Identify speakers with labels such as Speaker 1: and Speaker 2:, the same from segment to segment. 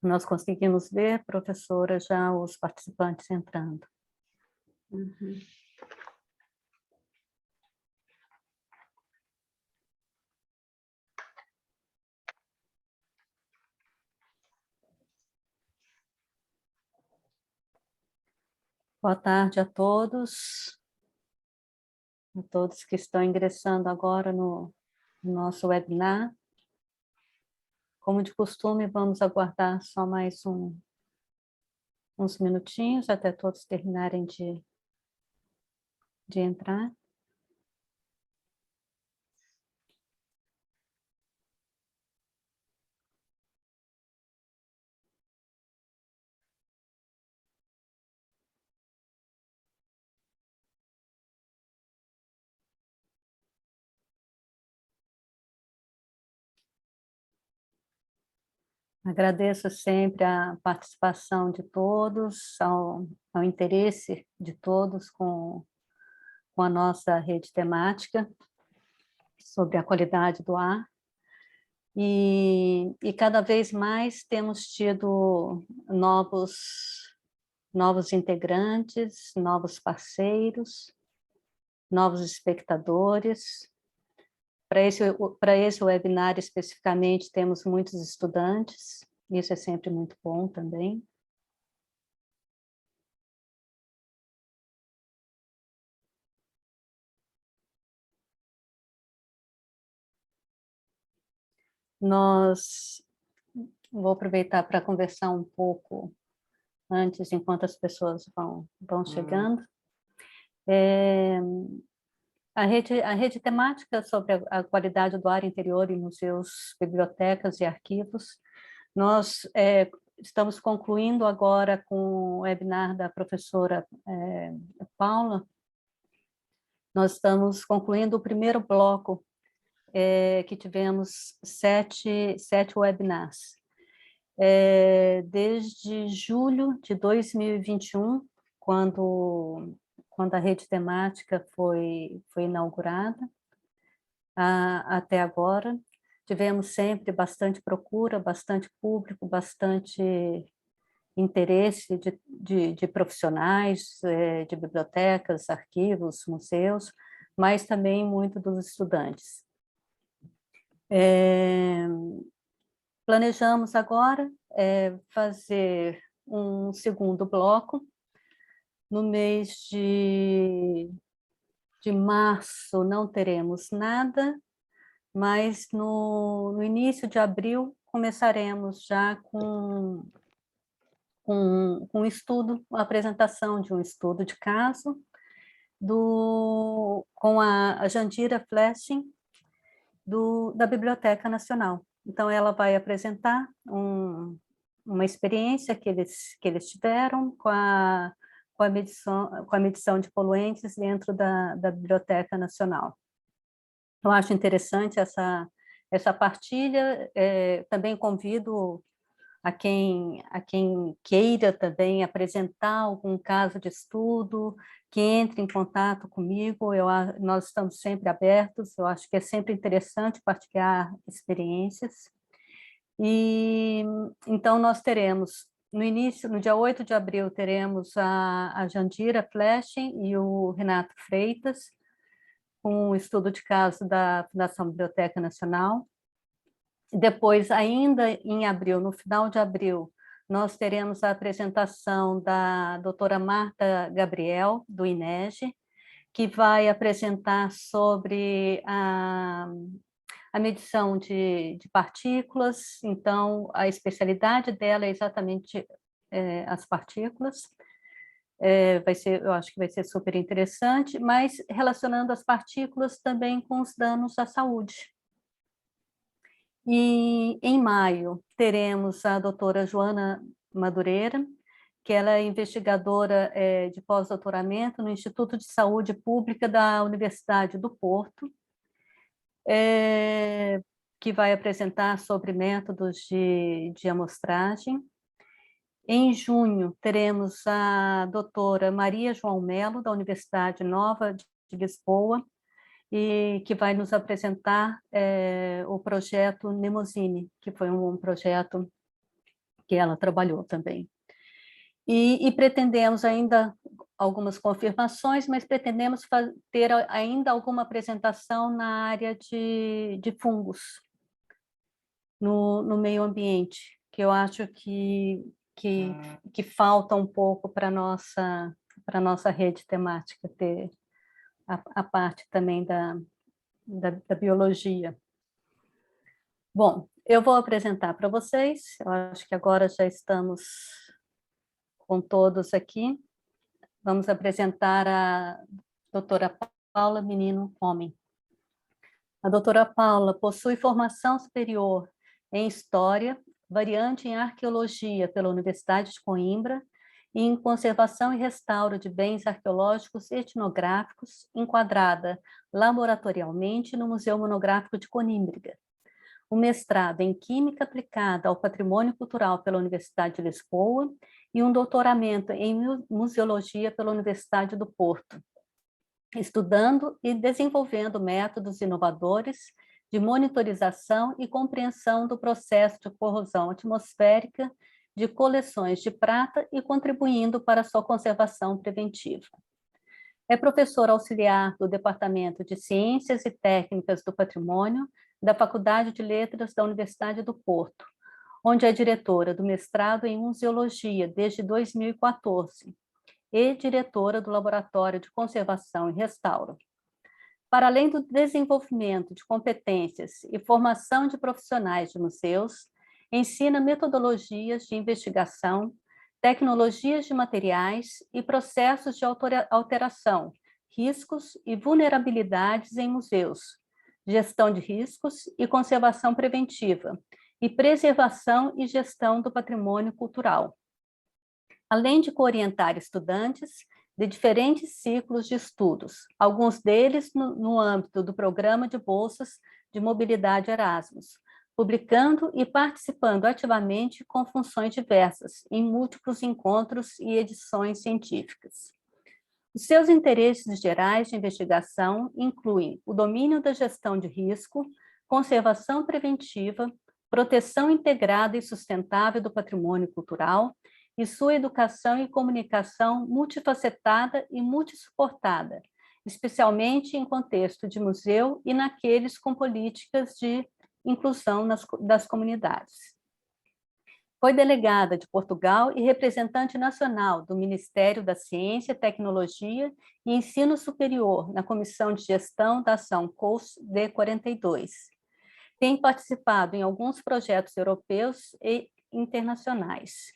Speaker 1: Nós conseguimos ver, professora, já os participantes entrando.
Speaker 2: Uhum.
Speaker 1: Boa tarde a todos que estão ingressando agora no nosso webinar. Como de costume, vamos aguardar só mais uns minutinhos até todos terminarem de entrar. Agradeço sempre a participação de todos, ao interesse de todos com a nossa rede temática sobre a qualidade do ar. E cada vez mais temos tido novos integrantes, novos parceiros, novos espectadores. Para esse webinar, especificamente, temos muitos estudantes, isso é sempre muito bom também. Vou aproveitar para conversar um pouco antes, enquanto as pessoas vão chegando. A rede temática sobre a qualidade do ar interior em museus, bibliotecas e arquivos, nós estamos concluindo agora com o webinar da professora Paula, nós estamos concluindo o primeiro bloco, que tivemos sete webinars. Desde julho de 2021, quando a rede temática foi inaugurada, até agora, tivemos sempre bastante procura, bastante público, bastante interesse de profissionais, de bibliotecas, arquivos, museus, mas também muito dos estudantes. Planejamos agora fazer um segundo bloco. No mês de março não teremos nada, mas no início de abril começaremos já com um estudo, a apresentação de um estudo de caso com a Jandira Fleshing, da Biblioteca Nacional. Então, ela vai apresentar uma experiência que eles tiveram com a medição de poluentes dentro da Biblioteca Nacional. Eu acho interessante essa partilha, também convido a quem queira também apresentar algum caso de estudo, que entre em contato comigo, nós estamos sempre abertos, eu acho que é sempre interessante partilhar experiências. E então nós teremos, no dia 8 de abril, teremos a Jandira Fleshing e o Renato Freitas, com um estudo de caso da Fundação Biblioteca Nacional. Depois, ainda em abril, no final de abril, nós teremos a apresentação da doutora Marta Gabriel, do INEGE, que vai apresentar sobre a medição de partículas. Então, a especialidade dela é exatamente as partículas. Eu acho que vai ser super interessante, mas relacionando as partículas também com os danos à saúde. E em maio teremos a doutora Joana Madureira, que ela é investigadora de pós-doutoramento no Instituto de Saúde Pública da Universidade do Porto, que vai apresentar sobre métodos de amostragem. Em junho, teremos a doutora Maria João Melo, da Universidade Nova de Lisboa, e que vai nos apresentar o projeto Nemosine, que foi um projeto que ela trabalhou também. E pretendemos ainda algumas confirmações, mas pretendemos ter ainda alguma apresentação na área de fungos no meio ambiente, que eu acho que falta um pouco para a nossa rede temática, ter a parte também da biologia. Bom, eu vou apresentar para vocês, eu acho que agora já estamos com todos aqui. Vamos apresentar a doutora Paula Menino Homem. A doutora Paula possui formação superior em História, variante em Arqueologia pela Universidade de Coimbra e em Conservação e Restauro de Bens Arqueológicos e Etnográficos, enquadrada laboratorialmente no Museu Monográfico de Conímbriga. Um mestrado em Química Aplicada ao Patrimônio Cultural pela Universidade de Lisboa e um doutoramento em Museologia pela Universidade do Porto, estudando e desenvolvendo métodos inovadores de monitorização e compreensão do processo de corrosão atmosférica de coleções de prata e contribuindo para sua conservação preventiva. É professora auxiliar do Departamento de Ciências e Técnicas do Patrimônio da Faculdade de Letras da Universidade do Porto, onde é diretora do mestrado em Museologia desde 2014 e diretora do Laboratório de Conservação e Restauro. Para além do desenvolvimento de competências e formação de profissionais de museus, ensina metodologias de investigação, tecnologias de materiais e processos de alteração, riscos e vulnerabilidades em museus, gestão de riscos e conservação preventiva, e preservação e gestão do patrimônio cultural. Além de coorientar estudantes de diferentes ciclos de estudos, alguns deles no âmbito do Programa de Bolsas de Mobilidade Erasmus, publicando e participando ativamente com funções diversas, em múltiplos encontros e edições científicas. Os seus interesses gerais de investigação incluem o domínio da gestão de risco, conservação preventiva, proteção integrada e sustentável do patrimônio cultural e sua educação e comunicação multifacetada e multissuportada, especialmente em contexto de museu e naqueles com políticas de inclusão das comunidades. Foi delegada de Portugal e representante nacional do Ministério da Ciência, Tecnologia e Ensino Superior na Comissão de Gestão da Ação COUS D42. Tem participado em alguns projetos europeus e internacionais.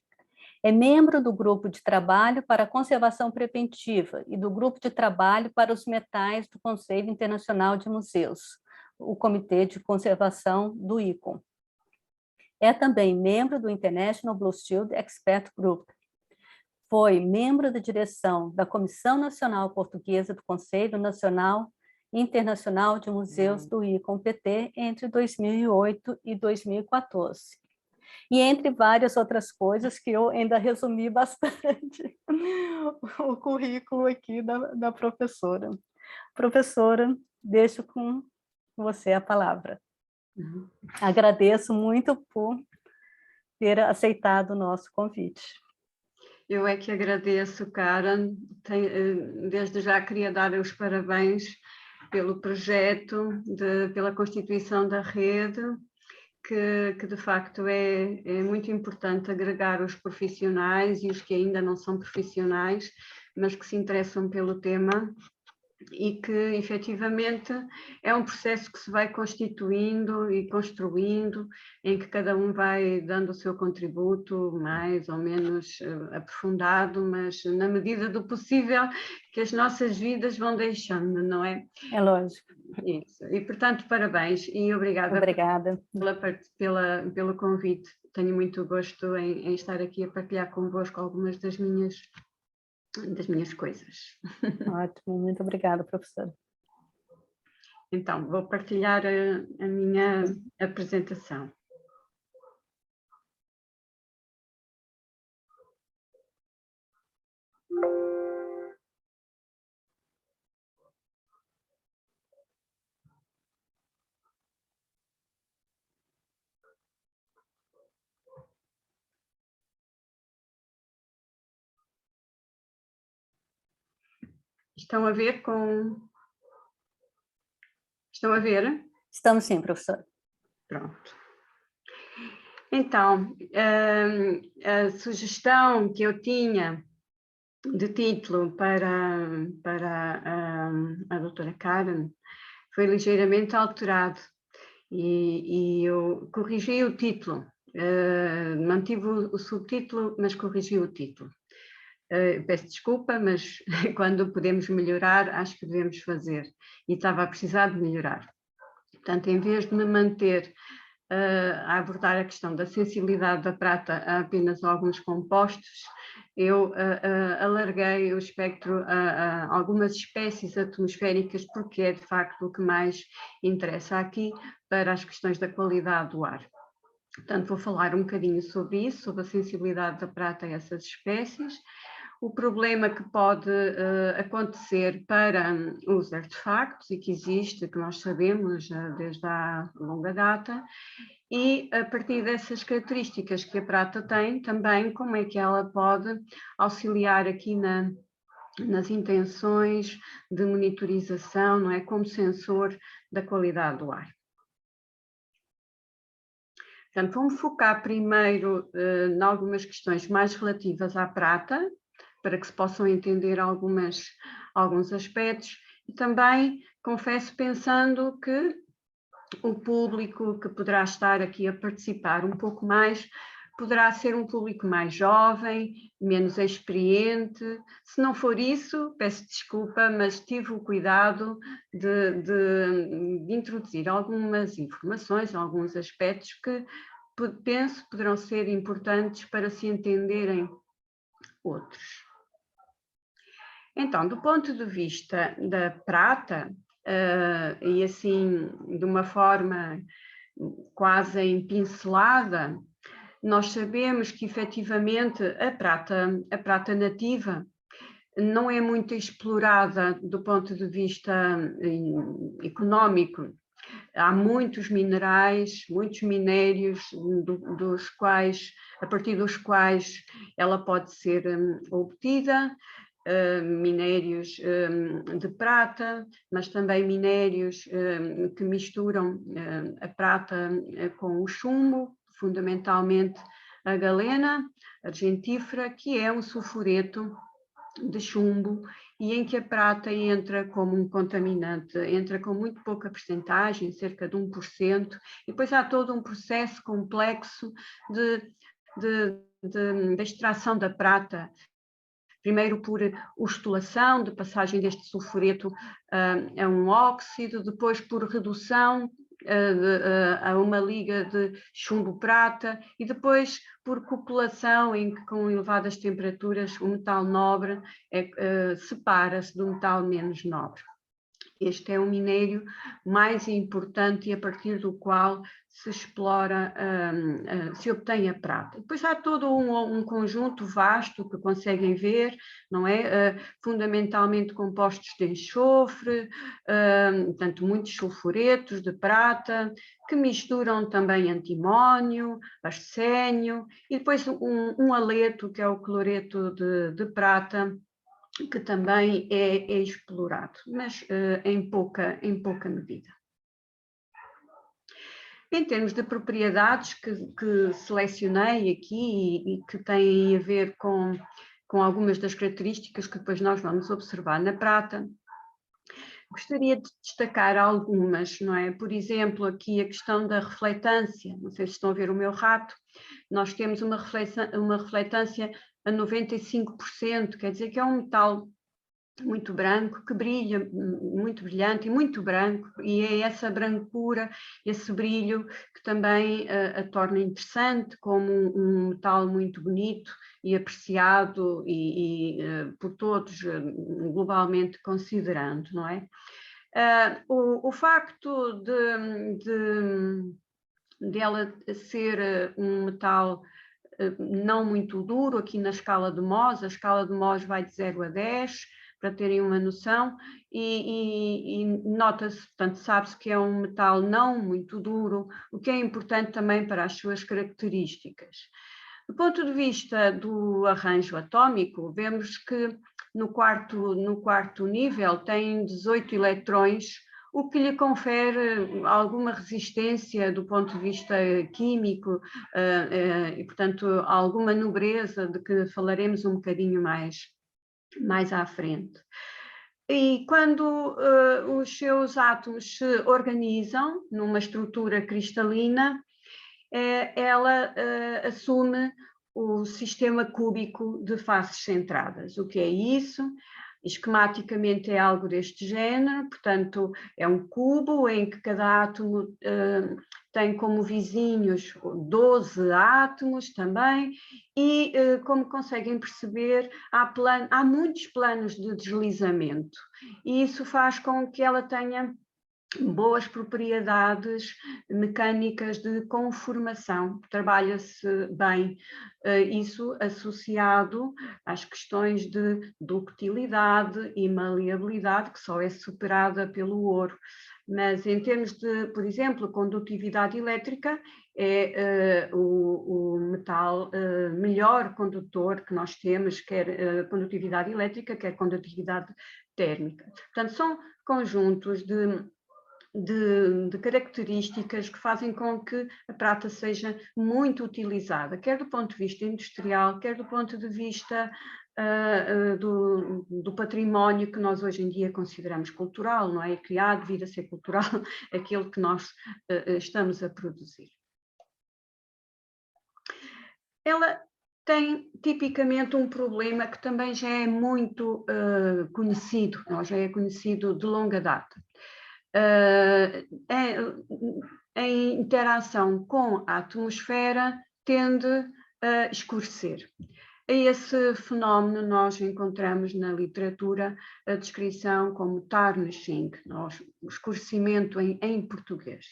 Speaker 1: É membro do Grupo de Trabalho para a Conservação Preventiva e do Grupo de Trabalho para os Metais do Conselho Internacional de Museus, o Comitê de Conservação do ICOM. É também membro do International Blue Shield Expert Group. Foi membro da direção da Comissão Nacional Portuguesa do Conselho Nacional e Internacional de Museus do ICOM-PT entre 2008 e 2014. E entre várias outras coisas que eu ainda resumi bastante o currículo aqui da professora. Professora, deixo com você a palavra. Agradeço muito por ter aceitado o nosso convite.
Speaker 2: Eu é que agradeço, Karen. Desde já queria dar os parabéns pelo projeto, pela constituição da rede, que de facto é muito importante agregar os profissionais e os que ainda não são profissionais, mas que se interessam pelo tema, e que efetivamente é um processo que se vai constituindo e construindo, em que cada um vai dando o seu contributo mais ou menos aprofundado, mas na medida do possível que as nossas vidas vão deixando, não é?
Speaker 1: É lógico.
Speaker 2: Isso. E portanto, parabéns e obrigada pelo convite. Tenho muito gosto em estar aqui a partilhar convosco algumas das minhas coisas.
Speaker 1: Ótimo, muito obrigada, professora.
Speaker 2: Então, vou partilhar a minha apresentação. Estão a ver com... Estão a ver?
Speaker 1: Estamos sim, professora.
Speaker 2: Pronto. Então, a sugestão que eu tinha de título para a doutora Karen foi ligeiramente alterado e eu corrigi o título, mantive o subtítulo, mas corrigi o título. Peço desculpa, mas quando podemos melhorar, acho que devemos fazer, e estava a precisar de melhorar. Portanto, em vez de me manter a abordar a questão da sensibilidade da prata a apenas alguns compostos, eu alarguei o espectro a algumas espécies atmosféricas, porque é de facto o que mais interessa aqui para as questões da qualidade do ar. Portanto, vou falar um bocadinho sobre isso, sobre a sensibilidade da prata a essas espécies, o problema que pode acontecer para os artefactos e que existe, que nós sabemos desde há longa data, e a partir dessas características que a prata tem, também como é que ela pode auxiliar aqui nas intenções de monitorização, não é, como sensor da qualidade do ar. Portanto, vamos focar primeiro em algumas questões mais relativas à prata, para que se possam entender alguns aspectos, e também, confesso, pensando que o público que poderá estar aqui a participar um pouco mais, poderá ser um público mais jovem, menos experiente. Se não for isso, peço desculpa, mas tive o cuidado de introduzir algumas informações, alguns aspectos que penso poderão ser importantes para se entenderem outros. Então, do ponto de vista da prata, e assim, de uma forma quase em pincelada, nós sabemos que efetivamente a prata nativa não é muito explorada do ponto de vista económico. Há muitos minerais, muitos minérios dos quais, a partir dos quais ela pode ser obtida, minérios de prata, mas também minérios que misturam a prata com o chumbo, fundamentalmente a galena argentífera, que é um sulfureto de chumbo e em que a prata entra como um contaminante, entra com muito pouca percentagem, cerca de 1%, e depois há todo um processo complexo de extração da prata, primeiro por ostulação, de passagem deste sulfureto a um óxido, depois por redução a uma liga de chumbo-prata e depois por cupulação em que com elevadas temperaturas o metal nobre separa-se do metal menos nobre. Este é o minério mais importante e a partir do qual se explora, se obtém a prata. Depois há todo um conjunto vasto que conseguem ver, não é? Fundamentalmente compostos de enxofre, portanto muitos sulfuretos de prata, que misturam também antimónio, arsénio, e depois um haleto, que é o cloreto de prata, que também é explorado, mas em pouca medida. Em termos de propriedades que selecionei aqui e que têm a ver com algumas das características que depois nós vamos observar na prata, gostaria de destacar algumas, não é? Por exemplo, aqui a questão da refletância, não sei se estão a ver o meu rato, nós temos uma refletância a 95%, quer dizer que é um metal muito branco, que brilha, muito brilhante e muito branco, e é essa brancura, esse brilho que também a torna interessante, como um metal muito bonito e apreciado por todos, globalmente considerando, não é? O facto de ela ser um metal não muito duro, aqui na escala de Mohs, a escala de Mohs vai de 0 a 10, para terem uma noção, e nota-se, portanto, sabe-se que é um metal não muito duro, o que é importante também para as suas características. Do ponto de vista do arranjo atómico, vemos que no quarto nível tem 18 eletrões, o que lhe confere alguma resistência do ponto de vista químico e, portanto, alguma nobreza, de que falaremos um bocadinho mais à frente. E quando os seus átomos se organizam numa estrutura cristalina, ela assume o sistema cúbico de faces centradas. O que é isso? Esquematicamente é algo deste género, portanto, é um cubo em que cada átomo tem como vizinhos 12 átomos também, e como conseguem perceber, há muitos planos de deslizamento, e isso faz com que ela tenha boas propriedades mecânicas de conformação, trabalha-se bem isso associado às questões de ductilidade e maleabilidade, que só é superada pelo ouro. Mas em termos de, por exemplo, condutividade elétrica, é o metal melhor condutor que nós temos, quer condutividade elétrica, quer condutividade térmica. Portanto, são conjuntos de características que fazem com que a prata seja muito utilizada, quer do ponto de vista industrial, quer do ponto de vista do património que nós hoje em dia consideramos cultural, não é? Que há de vir a ser cultural aquilo que nós estamos a produzir. Ela tem tipicamente um problema que também já é muito conhecido, já é conhecido de longa data. Em interação com a atmosfera, tende a escurecer. A esse fenómeno nós encontramos na literatura a descrição como tarnishing, o escurecimento em português.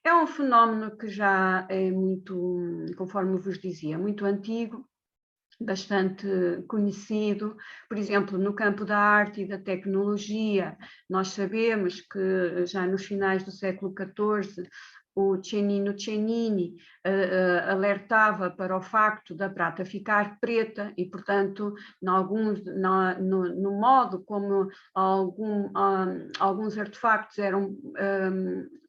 Speaker 2: É um fenómeno que já é muito, conforme vos dizia, muito antigo, bastante conhecido. Por exemplo, no campo da arte e da tecnologia, nós sabemos que já nos finais do século XIV, o Cennino Cennini alertava para o facto da prata ficar preta e, portanto, no modo como alguns artefactos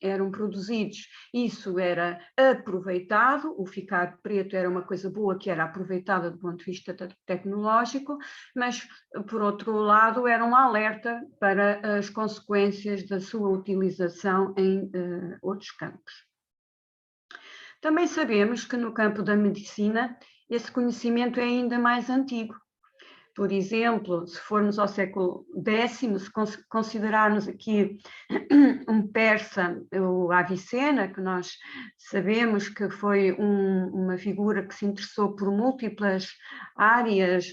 Speaker 2: eram produzidos, isso era aproveitado, o ficar preto era uma coisa boa que era aproveitada do ponto de vista tecnológico, mas, por outro lado, era um alerta para as consequências da sua utilização em outros campos. Também sabemos que no campo da medicina esse conhecimento é ainda mais antigo. Por exemplo, se formos ao século X, se considerarmos aqui um persa, o Avicena, que nós sabemos que foi uma figura que se interessou por múltiplas áreas,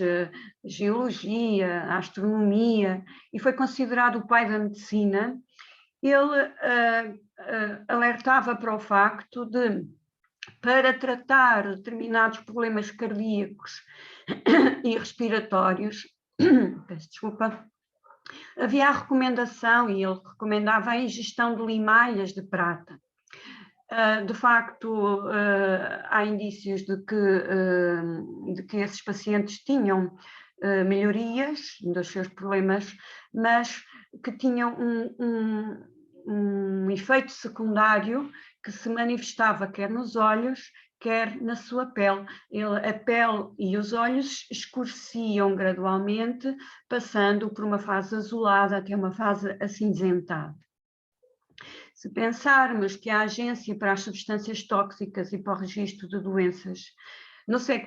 Speaker 2: geologia, astronomia, e foi considerado o pai da medicina, ele alertava para o facto de, para tratar determinados problemas cardíacos e respiratórios, peço desculpa, havia a recomendação, e ele recomendava a ingestão de limalhas de prata. De facto, há indícios de que esses pacientes tinham melhorias dos seus problemas, mas que tinham um efeito secundário que se manifestava quer nos olhos, quer na sua pele. A pele e os olhos escureciam gradualmente, passando por uma fase azulada até uma fase acinzentada. Se pensarmos que a Agência para as Substâncias Tóxicas e para o Registro de Doenças,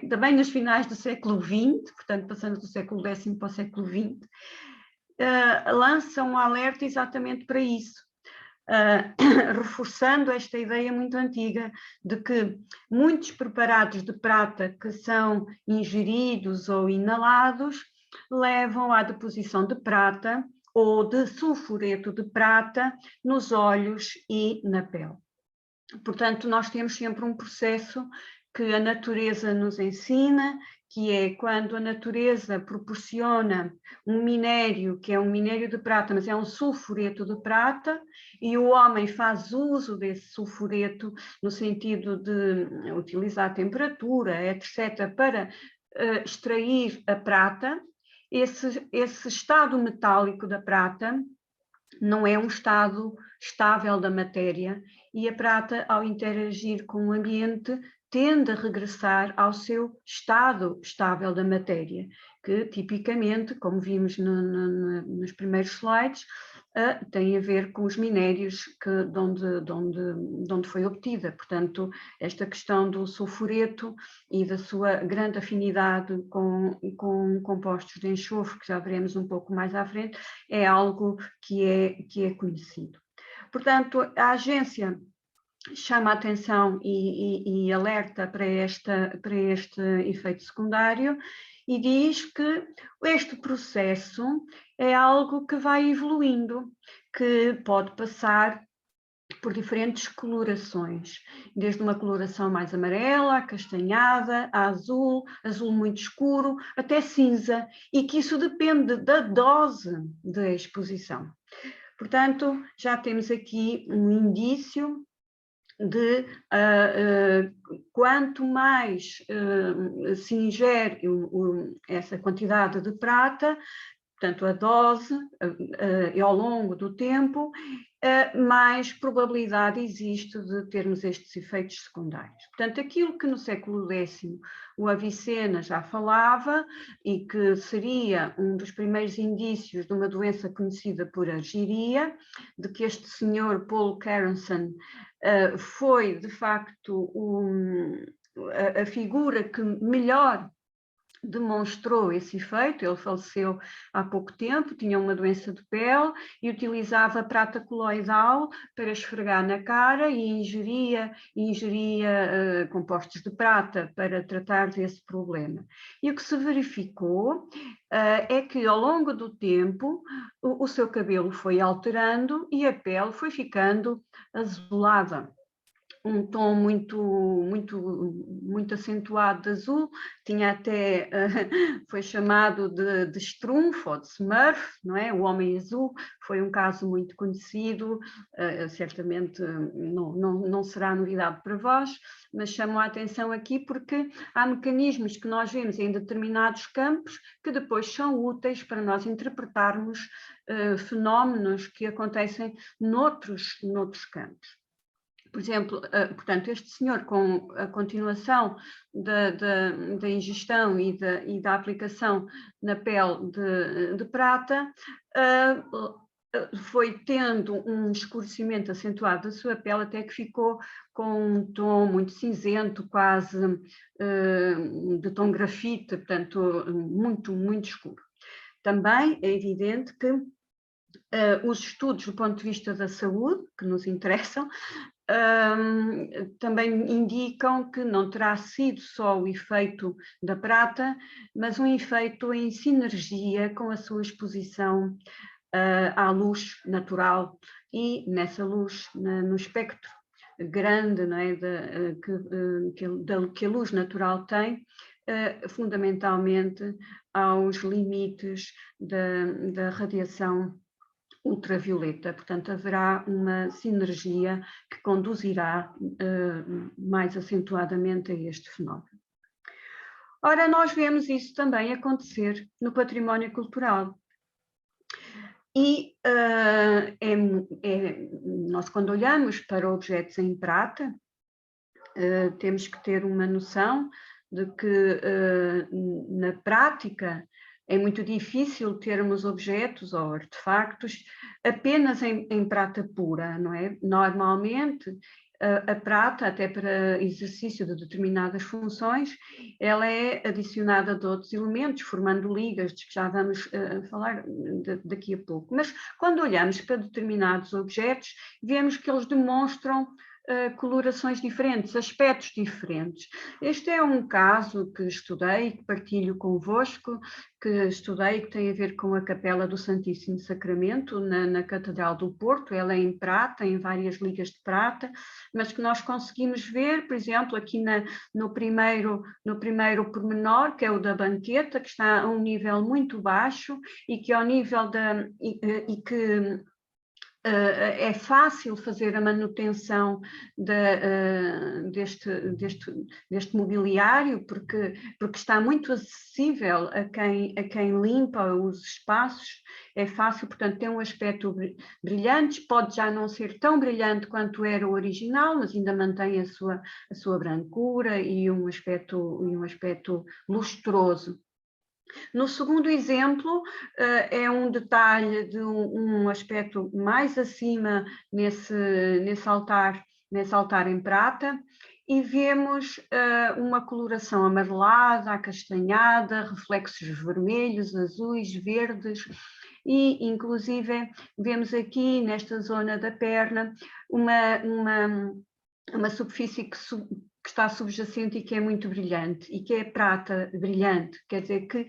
Speaker 2: também nos finais do século XX, portanto passando do século X para o século XX, lança um alerta exatamente para isso, reforçando esta ideia muito antiga de que muitos preparados de prata que são ingeridos ou inalados levam à deposição de prata, ou de sulfureto de prata nos olhos e na pele. Portanto, nós temos sempre um processo que a natureza nos ensina, que é quando a natureza proporciona um minério, que é um minério de prata, mas é um sulfureto de prata, e o homem faz uso desse sulfureto no sentido de utilizar a temperatura, etc., para extrair a prata. Esse estado metálico da prata não é um estado estável da matéria, e a prata, ao interagir com o ambiente, tende a regressar ao seu estado estável da matéria, que tipicamente, como vimos nos primeiros slides, tem a ver com os minérios de onde foi obtida. Portanto, esta questão do sulfureto e da sua grande afinidade com compostos de enxofre, que já veremos um pouco mais à frente, é algo que é conhecido. Portanto, a agência chama a atenção e alerta para este efeito secundário e diz que este processo é algo que vai evoluindo, que pode passar por diferentes colorações, desde uma coloração mais amarela, acastanhada, a azul, azul muito escuro, até cinza, e que isso depende da dose da exposição. Portanto, já temos aqui um indício de quanto mais se ingere essa quantidade de prata, portanto a dose ao longo do tempo, mais probabilidade existe de termos estes efeitos secundários. Portanto, aquilo que no século X o Avicena já falava e que seria um dos primeiros indícios de uma doença conhecida por argiria, de que este senhor Paul Carenson foi, de facto, a figura que melhor demonstrou esse efeito. Ele faleceu há pouco tempo, tinha uma doença de pele e utilizava prata coloidal para esfregar na cara e ingeria compostos de prata para tratar desse problema. E o que se verificou é que ao longo do tempo o seu cabelo foi alterando e a pele foi ficando azulada. Um tom muito acentuado de azul, tinha até, foi chamado de estrunfo ou de Smurf, não é? O Homem Azul foi um caso muito conhecido, certamente não será novidade para vós, mas chamo a atenção aqui porque há mecanismos que nós vemos em determinados campos que depois são úteis para nós interpretarmos fenómenos que acontecem noutros campos. Por exemplo, portanto, este senhor, com a continuação da ingestão e da aplicação na pele de prata, foi tendo um escurecimento acentuado da sua pele, até que ficou com um tom muito cinzento, quase de tom grafite, portanto, muito escuro. Também é evidente que os estudos do ponto de vista da saúde, que nos interessam, também indicam que não terá sido só o efeito da prata, mas um efeito em sinergia com a sua exposição à luz natural e nessa luz, no espectro grande, não é, que a luz natural tem, fundamentalmente aos limites da radiação ultravioleta. Portanto, haverá uma sinergia que conduzirá mais acentuadamente a este fenómeno. Ora, nós vemos isso também acontecer no património cultural. E nós, quando olhamos para objetos em prata, temos que ter uma noção de que, na prática, é muito difícil termos objetos ou artefactos apenas em prata pura, não é? Normalmente, a prata, até para exercício de determinadas funções, ela é adicionada de outros elementos, formando ligas, de que já vamos falar daqui a pouco. Mas quando olhamos para determinados objetos, vemos que eles demonstram colorações diferentes, aspectos diferentes. Este é um caso que estudei, que partilho convosco, que tem a ver com a Capela do Santíssimo Sacramento, na Catedral do Porto. Ela é em prata, em várias ligas de prata, mas que nós conseguimos ver, por exemplo, aqui no primeiro pormenor, que é o da banqueta, que está a um nível muito baixo e que ao nível é fácil fazer a manutenção deste mobiliário, porque está muito acessível a quem limpa os espaços, é fácil, portanto tem um aspecto brilhante, pode já não ser tão brilhante quanto era o original, mas ainda mantém a sua brancura e um aspecto lustroso. No segundo exemplo, é um detalhe de um aspecto mais acima nesse altar em prata, e vemos uma coloração amarelada, acastanhada, reflexos vermelhos, azuis, verdes, e inclusive vemos aqui nesta zona da perna uma superfície que está subjacente e que é muito brilhante, e que é prata brilhante, quer dizer que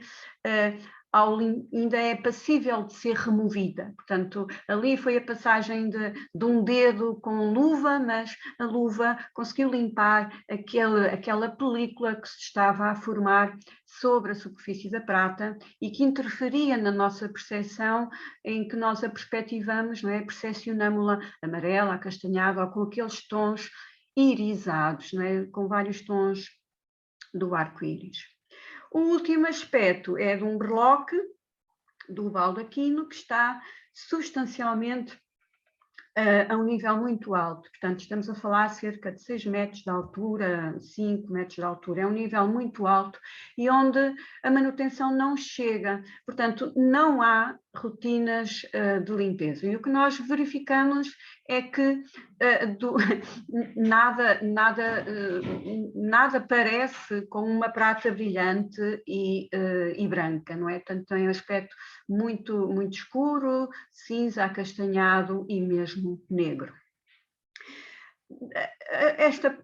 Speaker 2: ainda é passível de ser removida. Portanto, ali foi a passagem de um dedo com luva, mas a luva conseguiu limpar aquela película que se estava a formar sobre a superfície da prata e que interferia na nossa percepção, em que nós a perspectivamos, não é? Percepcionamos-la amarela, acastanhada, ou com aqueles tons irisados, não é? Com vários tons do arco-íris. O último aspecto é de um berloque do baldaquino que está substancialmente a um nível muito alto. Portanto, estamos a falar cerca de 6 metros de altura, 5 metros de altura. É um nível muito alto e onde a manutenção não chega. Portanto, não há rotinas de limpeza. E o que nós verificamos é que nada parece com uma prata brilhante e branca, não é? Portanto, tem um aspecto muito, muito escuro, cinza, acastanhado e mesmo negro.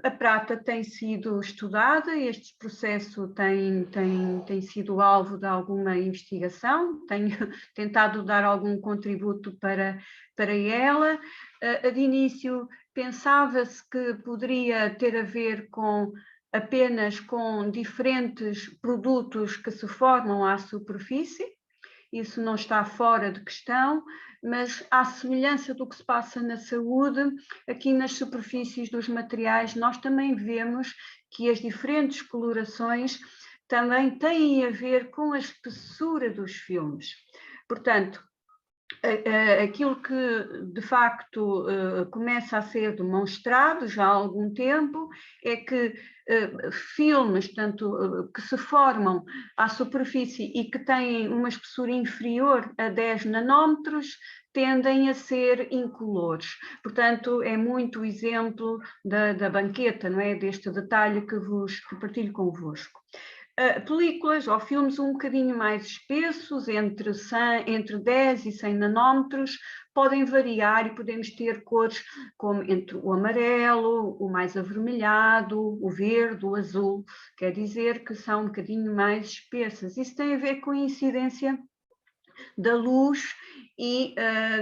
Speaker 2: A prata tem sido estudada, este processo tem sido alvo de alguma investigação, tenho tentado dar algum contributo para ela. De início pensava-se que poderia ter a ver apenas com diferentes produtos que se formam à superfície. Isso não está fora de questão, mas à semelhança do que se passa na saúde, aqui nas superfícies dos materiais nós também vemos que as diferentes colorações também têm a ver com a espessura dos filmes. Portanto, aquilo que de facto começa a ser demonstrado já há algum tempo é que filmes, portanto, que se formam à superfície e que têm uma espessura inferior a 10 nanómetros tendem a ser incolores. Portanto, é muito o exemplo da banqueta, não é? Deste detalhe que partilho convosco. Películas ou filmes um bocadinho mais espessos, entre 10 e 100 nanómetros, podem variar e podemos ter cores como entre o amarelo, o mais avermelhado, o verde, o azul, quer dizer que são um bocadinho mais espessas. Isso tem a ver com a incidência da luz e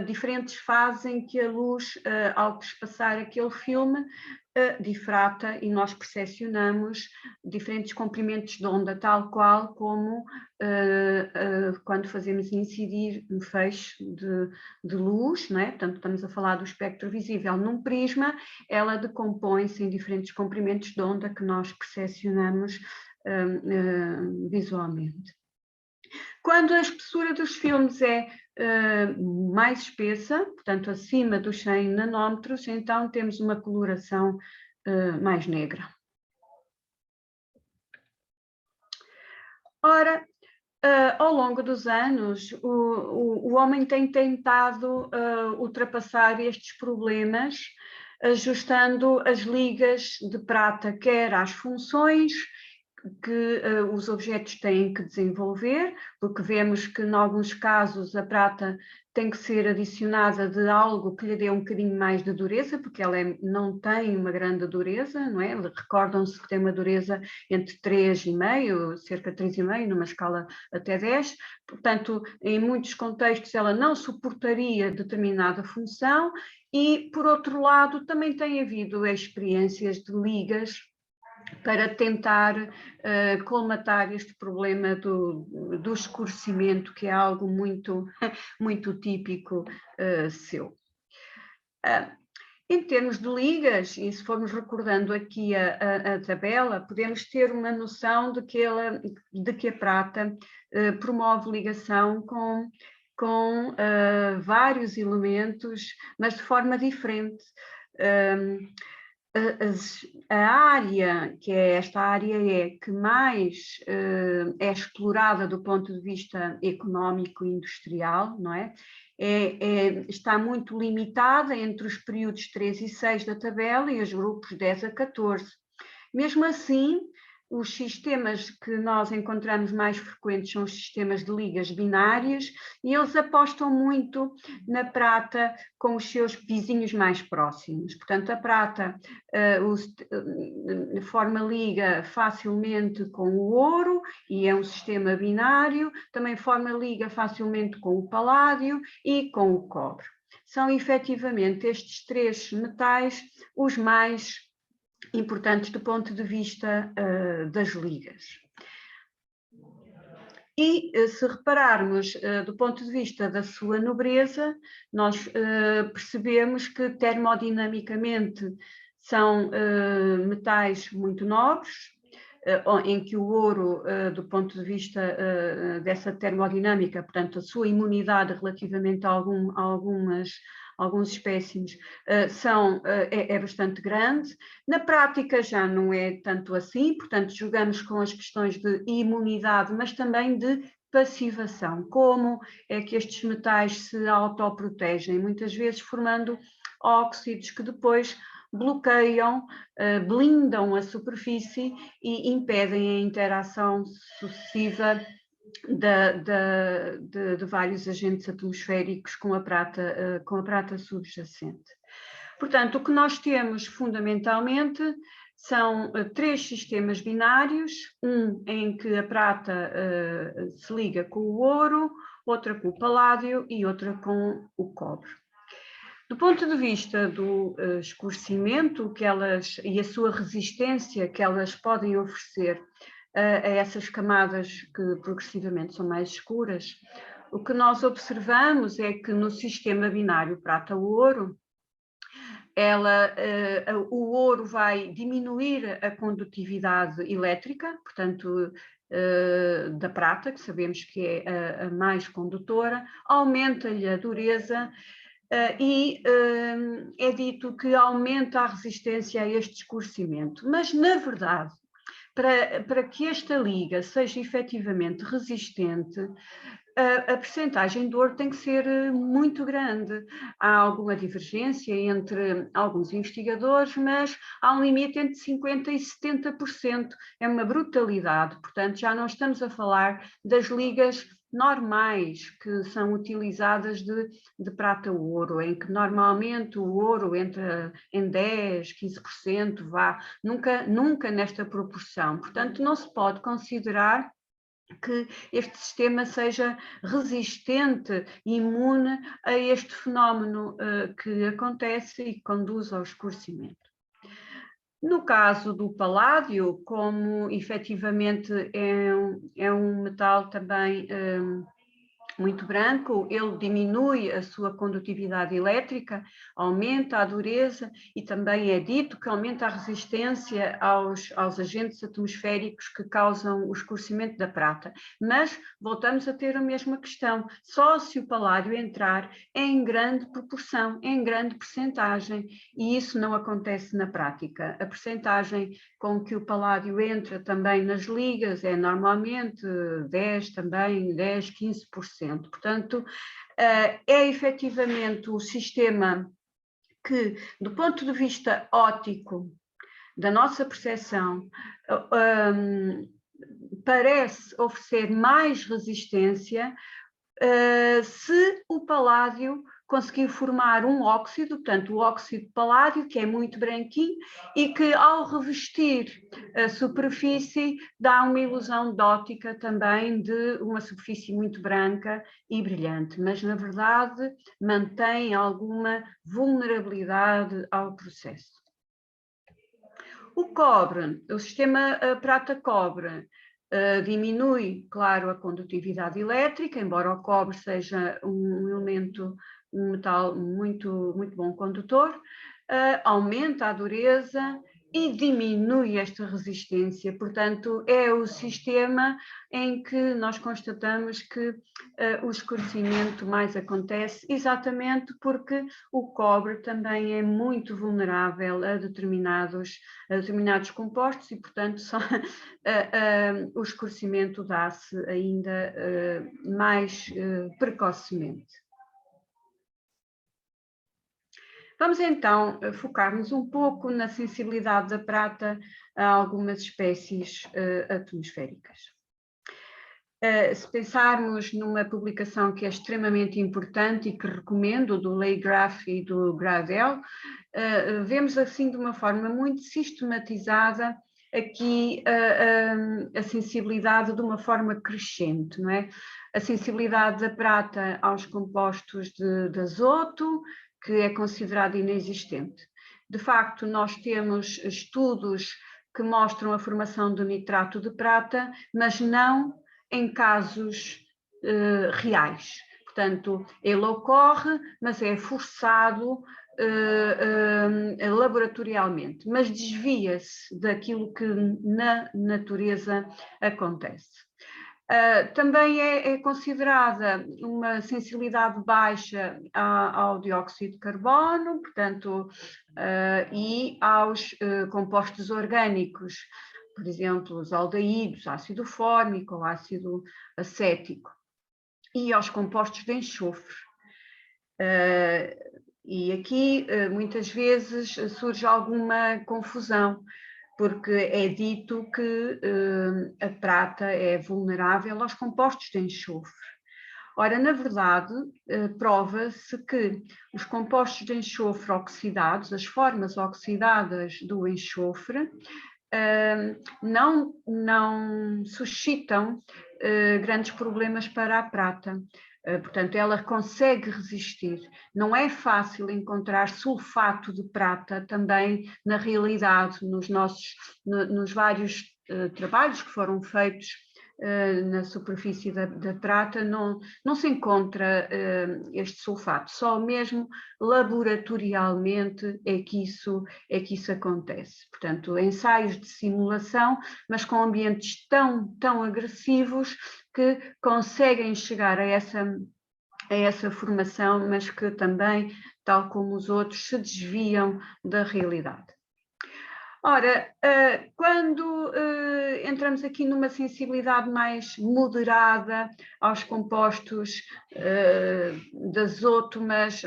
Speaker 2: diferentes fases em que a luz, ao trespassar aquele filme, difrata e nós percepcionamos diferentes comprimentos de onda, tal qual como quando fazemos incidir um feixe de luz, não é? Portanto, estamos a falar do espectro visível num prisma, ela decompõe-se em diferentes comprimentos de onda que nós percepcionamos visualmente. Quando a espessura dos filmes é mais espessa, portanto acima dos 100 nanómetros, então temos uma coloração mais negra. Ora, ao longo dos anos, o homem tem tentado ultrapassar estes problemas, ajustando as ligas de prata, quer às funções, que os objetos têm que desenvolver, porque vemos que, em alguns casos, a prata tem que ser adicionada de algo que lhe dê um bocadinho mais de dureza, porque ela não tem uma grande dureza, não é? Recordam-se que tem uma dureza entre 3,5, cerca de 3,5, numa escala até 10. Portanto, em muitos contextos, ela não suportaria determinada função e, por outro lado, também tem havido experiências de ligas para tentar colmatar este problema do escurecimento, que é algo muito, muito típico seu. Em termos de ligas, e se formos recordando aqui a tabela, podemos ter uma noção de que a prata promove ligação com vários elementos, mas de forma diferente. A área, que é esta área que mais é explorada do ponto de vista económico e industrial, não é? Está muito limitada entre os períodos 3 e 6 da tabela e os grupos 10 a 14. Mesmo assim, os sistemas que nós encontramos mais frequentes são os sistemas de ligas binárias e eles apostam muito na prata com os seus vizinhos mais próximos. Portanto, a prata forma liga facilmente com o ouro e é um sistema binário, também forma liga facilmente com o paládio e com o cobre. São efetivamente estes três metais os mais importantes do ponto de vista das ligas. E se repararmos do ponto de vista da sua nobreza, nós percebemos que termodinamicamente são metais muito nobres, em que o ouro, do ponto de vista dessa termodinâmica, portanto, a sua imunidade relativamente a alguns espécimes é bastante grande. Na prática já não é tanto assim, portanto jogamos com as questões de imunidade, mas também de passivação. Como é que estes metais se autoprotegem? Muitas vezes formando óxidos que depois bloqueiam, blindam a superfície e impedem a interação sucessiva de vários agentes atmosféricos com a prata subjacente. Portanto, o que nós temos fundamentalmente são três sistemas binários, um em que a prata se liga com o ouro, outra com o paládio e outra com o cobre. Do ponto de vista do escurecimento e a sua resistência que elas podem oferecer a essas camadas que progressivamente são mais escuras, o que nós observamos é que no sistema binário prata-ouro, o ouro vai diminuir a condutividade elétrica, portanto, da prata, que sabemos que é a mais condutora, aumenta-lhe a dureza e é dito que aumenta a resistência a este escurecimento. Mas, na verdade, para que esta liga seja efetivamente resistente, a percentagem de ouro tem que ser muito grande. Há alguma divergência entre alguns investigadores, mas há um limite entre 50% e 70%. É uma brutalidade, portanto, já não estamos a falar das ligas normais que são utilizadas de prata-ouro, em que normalmente o ouro entra em 10%, 15%, nunca nesta proporção. Portanto, não se pode considerar que este sistema seja resistente e imune a este fenómeno que acontece e que conduz ao escurecimento. No caso do paládio, como efetivamente é um metal também muito branco, ele diminui a sua condutividade elétrica, aumenta a dureza e também é dito que aumenta a resistência aos agentes atmosféricos que causam o escurecimento da prata. Mas voltamos a ter a mesma questão, só se o paládio entrar em grande proporção, em grande percentagem, e isso não acontece na prática. A percentagem com que o paládio entra também nas ligas é normalmente 10, 15%. Portanto, é efetivamente o sistema que, do ponto de vista óptico, da nossa percepção, parece oferecer mais resistência se o paládio conseguir formar um óxido, portanto o óxido de paládio, que é muito branquinho e que ao revestir a superfície dá uma ilusão de óptica também de uma superfície muito branca e brilhante, mas na verdade mantém alguma vulnerabilidade ao processo. O cobre, o sistema prata-cobre, diminui, claro, a condutividade elétrica, embora o cobre seja um elemento, um metal muito bom condutor, aumenta a dureza e diminui esta resistência. Portanto, é o sistema em que nós constatamos que o escurecimento mais acontece, exatamente porque o cobre também é muito vulnerável a determinados compostos e, portanto, o escurecimento dá-se ainda mais precocemente. Vamos então focar-nos um pouco na sensibilidade da prata a algumas espécies atmosféricas. Se pensarmos numa publicação que é extremamente importante e que recomendo, do Leygraf e do Gravel, vemos assim de uma forma muito sistematizada aqui a sensibilidade de uma forma crescente, não é? A sensibilidade da prata aos compostos de azoto, que é considerado inexistente. De facto, nós temos estudos que mostram a formação do nitrato de prata, mas não em casos reais. Portanto, ele ocorre, mas é forçado laboratorialmente, mas desvia-se daquilo que na natureza acontece. Também é considerada uma sensibilidade baixa ao dióxido de carbono, portanto, e aos compostos orgânicos, por exemplo, os aldeídos, ácido fórmico ou ácido acético, e aos compostos de enxofre. E aqui, muitas vezes, surge alguma confusão, porque é dito que a prata é vulnerável aos compostos de enxofre. Ora, na verdade, prova-se que os compostos de enxofre oxidados, as formas oxidadas do enxofre, não suscitam grandes problemas para a prata. Portanto, ela consegue resistir. Não é fácil encontrar sulfato de prata também na realidade, nos vários trabalhos que foram feitos na superfície da prata, não se encontra este sulfato, só mesmo laboratorialmente é que isso acontece. Portanto, ensaios de simulação, mas com ambientes tão agressivos que conseguem chegar a essa formação, mas que também, tal como os outros, se desviam da realidade. Ora, quando entramos aqui numa sensibilidade mais moderada aos compostos de azoto, mas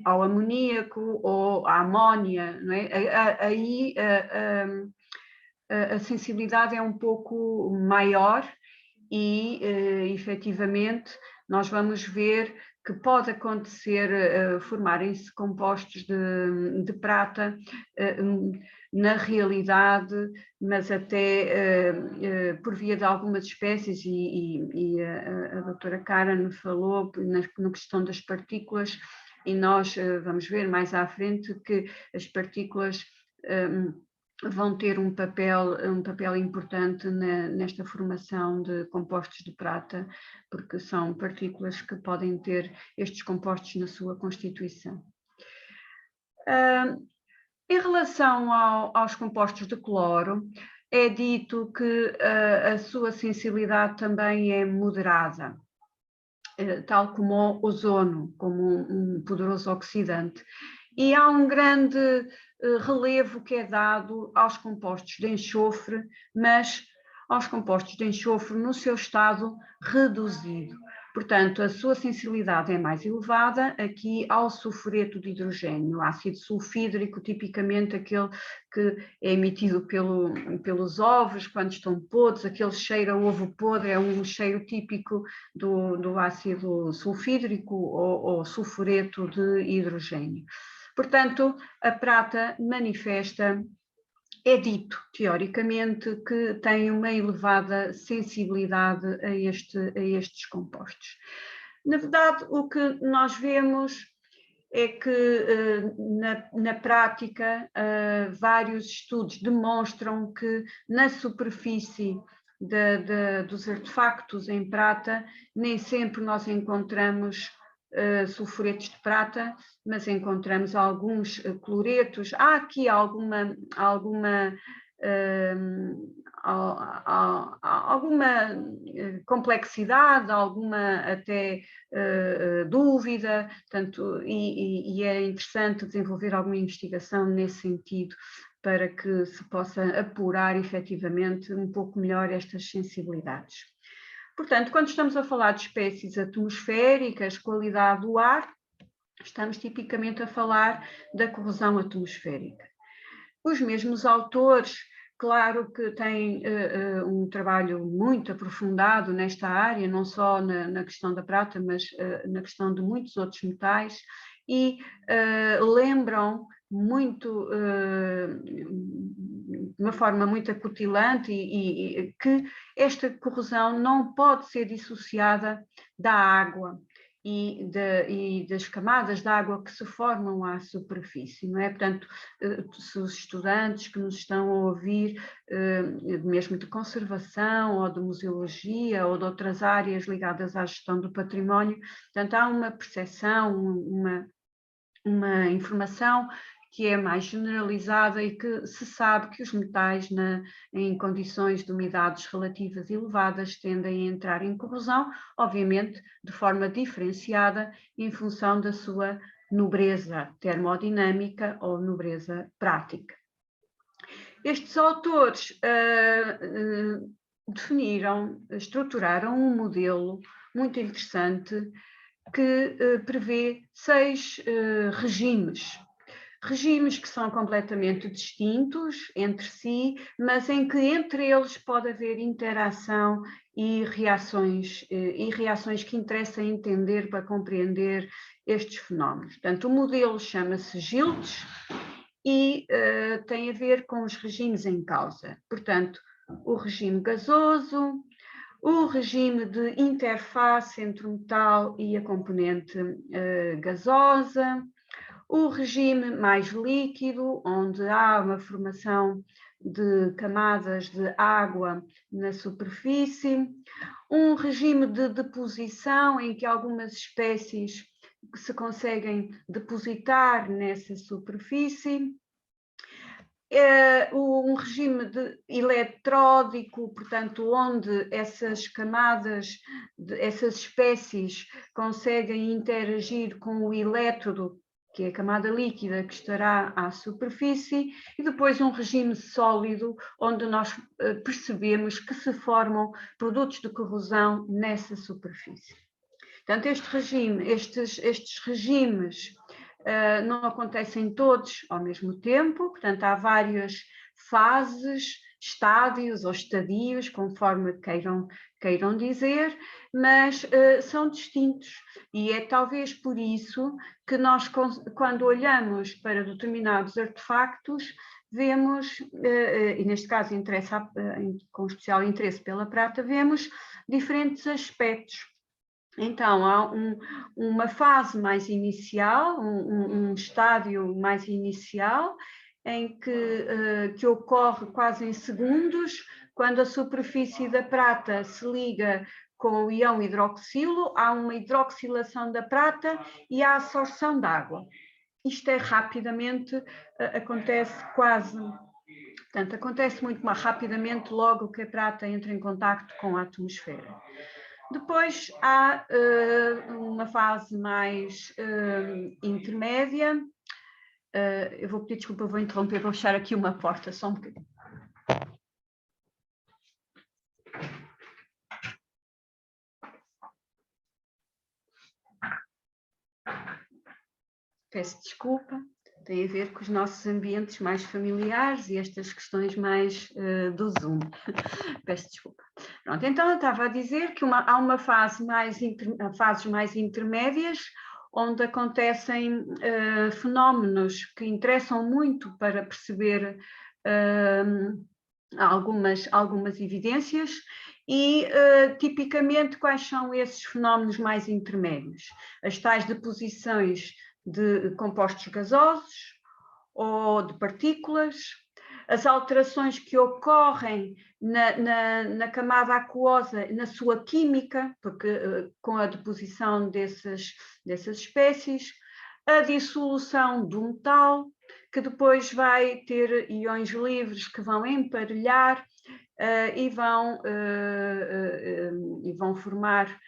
Speaker 2: ao amoníaco ou à amónia, não é? Aí a sensibilidade é um pouco maior e, efetivamente, nós vamos ver que pode acontecer formarem-se compostos de prata na realidade, mas até por via de algumas espécies, e a doutora Karen falou na questão das partículas, e nós vamos ver mais à frente que as partículas vão ter um papel importante nesta formação de compostos de prata, porque são partículas que podem ter estes compostos na sua constituição. Em relação aos compostos de cloro, é dito que a sua sensibilidade também é moderada, tal como o ozono, como um poderoso oxidante. E há um grande relevo que é dado aos compostos de enxofre, mas aos compostos de enxofre no seu estado reduzido. Portanto, a sua sensibilidade é mais elevada aqui ao sulfureto de hidrogênio, ácido sulfídrico, tipicamente aquele que é emitido pelos ovos quando estão podres, aquele cheiro a ovo podre, é um cheiro típico do ácido sulfídrico ou sulfureto de hidrogênio. Portanto, a prata manifesta, é dito, teoricamente, que tem uma elevada sensibilidade a estes compostos. Na verdade, o que nós vemos é que, na prática, vários estudos demonstram que na superfície dos artefactos em prata, nem sempre nós encontramos sulfuretos de prata, mas encontramos alguns cloretos. Há aqui alguma complexidade, alguma até dúvida, portanto, e é interessante desenvolver alguma investigação nesse sentido para que se possa apurar efetivamente um pouco melhor estas sensibilidades. Portanto, quando estamos a falar de espécies atmosféricas, qualidade do ar, estamos tipicamente a falar da corrosão atmosférica. Os mesmos autores, claro que têm um trabalho muito aprofundado nesta área, não só na questão da prata, mas na questão de muitos outros metais, e lembram muito, de uma forma muito acutilante, e que esta corrosão não pode ser dissociada da água e das camadas de água que se formam à superfície, não é? Portanto, se os estudantes que nos estão a ouvir, mesmo de conservação ou de museologia ou de outras áreas ligadas à gestão do património, portanto, há uma percepção, uma informação que é mais generalizada e que se sabe que os metais em condições de umidades relativas elevadas tendem a entrar em corrosão, obviamente de forma diferenciada em função da sua nobreza termodinâmica ou nobreza prática. Estes autores estruturaram um modelo muito interessante que prevê 6 regimes que são completamente distintos entre si, mas em que entre eles pode haver interação e reações que interessam entender para compreender estes fenómenos. Portanto, o modelo chama-se GILDS e tem a ver com os regimes em causa. Portanto, o regime gasoso, o regime de interface entre o metal e a componente gasosa, o regime mais líquido, onde há uma formação de camadas de água na superfície, um regime de deposição em que algumas espécies se conseguem depositar nessa superfície, um regime eletródico, portanto, onde essas camadas, essas espécies conseguem interagir com o elétrodo, que é a camada líquida que estará à superfície, e depois um regime sólido, onde nós percebemos que se formam produtos de corrosão nessa superfície. Portanto, estes regimes não acontecem todos ao mesmo tempo, portanto, há várias fases, estádios ou estadios, conforme queiram dizer, mas são distintos, e é talvez por isso que nós, quando olhamos para determinados artefactos, vemos, e neste caso interessa com especial interesse pela prata, vemos diferentes aspectos. Então, há uma fase mais inicial, um estádio mais inicial, em que ocorre quase em segundos, quando a superfície da prata se liga com o íon hidroxilo, há uma hidroxilação da prata e há absorção de água. Isto é rapidamente, acontece quase, portanto, acontece muito mais rapidamente logo que a prata entra em contacto com a atmosfera. Depois há uma fase mais intermédia. Eu vou pedir desculpa, vou interromper, vou fechar aqui uma porta, só um bocadinho. peço desculpa, tem a ver com os nossos ambientes mais familiares e estas questões mais do Zoom. Peço desculpa. Pronto, então eu estava a dizer que há uma fase fases mais intermédias, onde acontecem fenómenos que interessam muito para perceber algumas evidências e, tipicamente, quais são esses fenómenos mais intermédios? As tais deposições de compostos gasosos ou de partículas, as alterações que ocorrem na camada aquosa, na sua química, porque com a deposição dessas espécies, a dissolução do metal, que depois vai ter íons livres que vão emparelhar e vão formar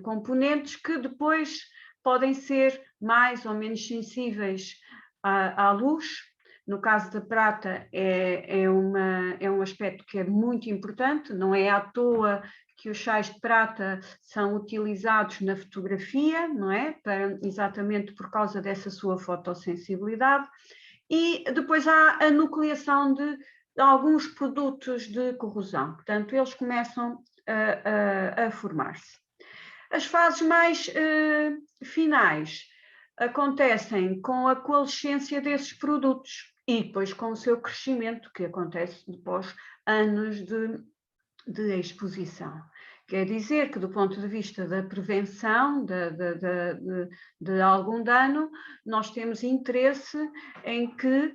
Speaker 2: componentes que depois podem ser mais ou menos sensíveis à luz. No caso da prata é um aspecto que é muito importante, não é à toa que os sais de prata são utilizados na fotografia, não é? Exatamente por causa dessa sua fotossensibilidade. E depois há a nucleação de alguns produtos de corrosão, portanto eles começam a formar-se. As fases mais finais acontecem com a coalescência desses produtos e depois com o seu crescimento, que acontece depois anos de exposição. Quer dizer que, do ponto de vista da prevenção de algum dano, nós temos interesse em que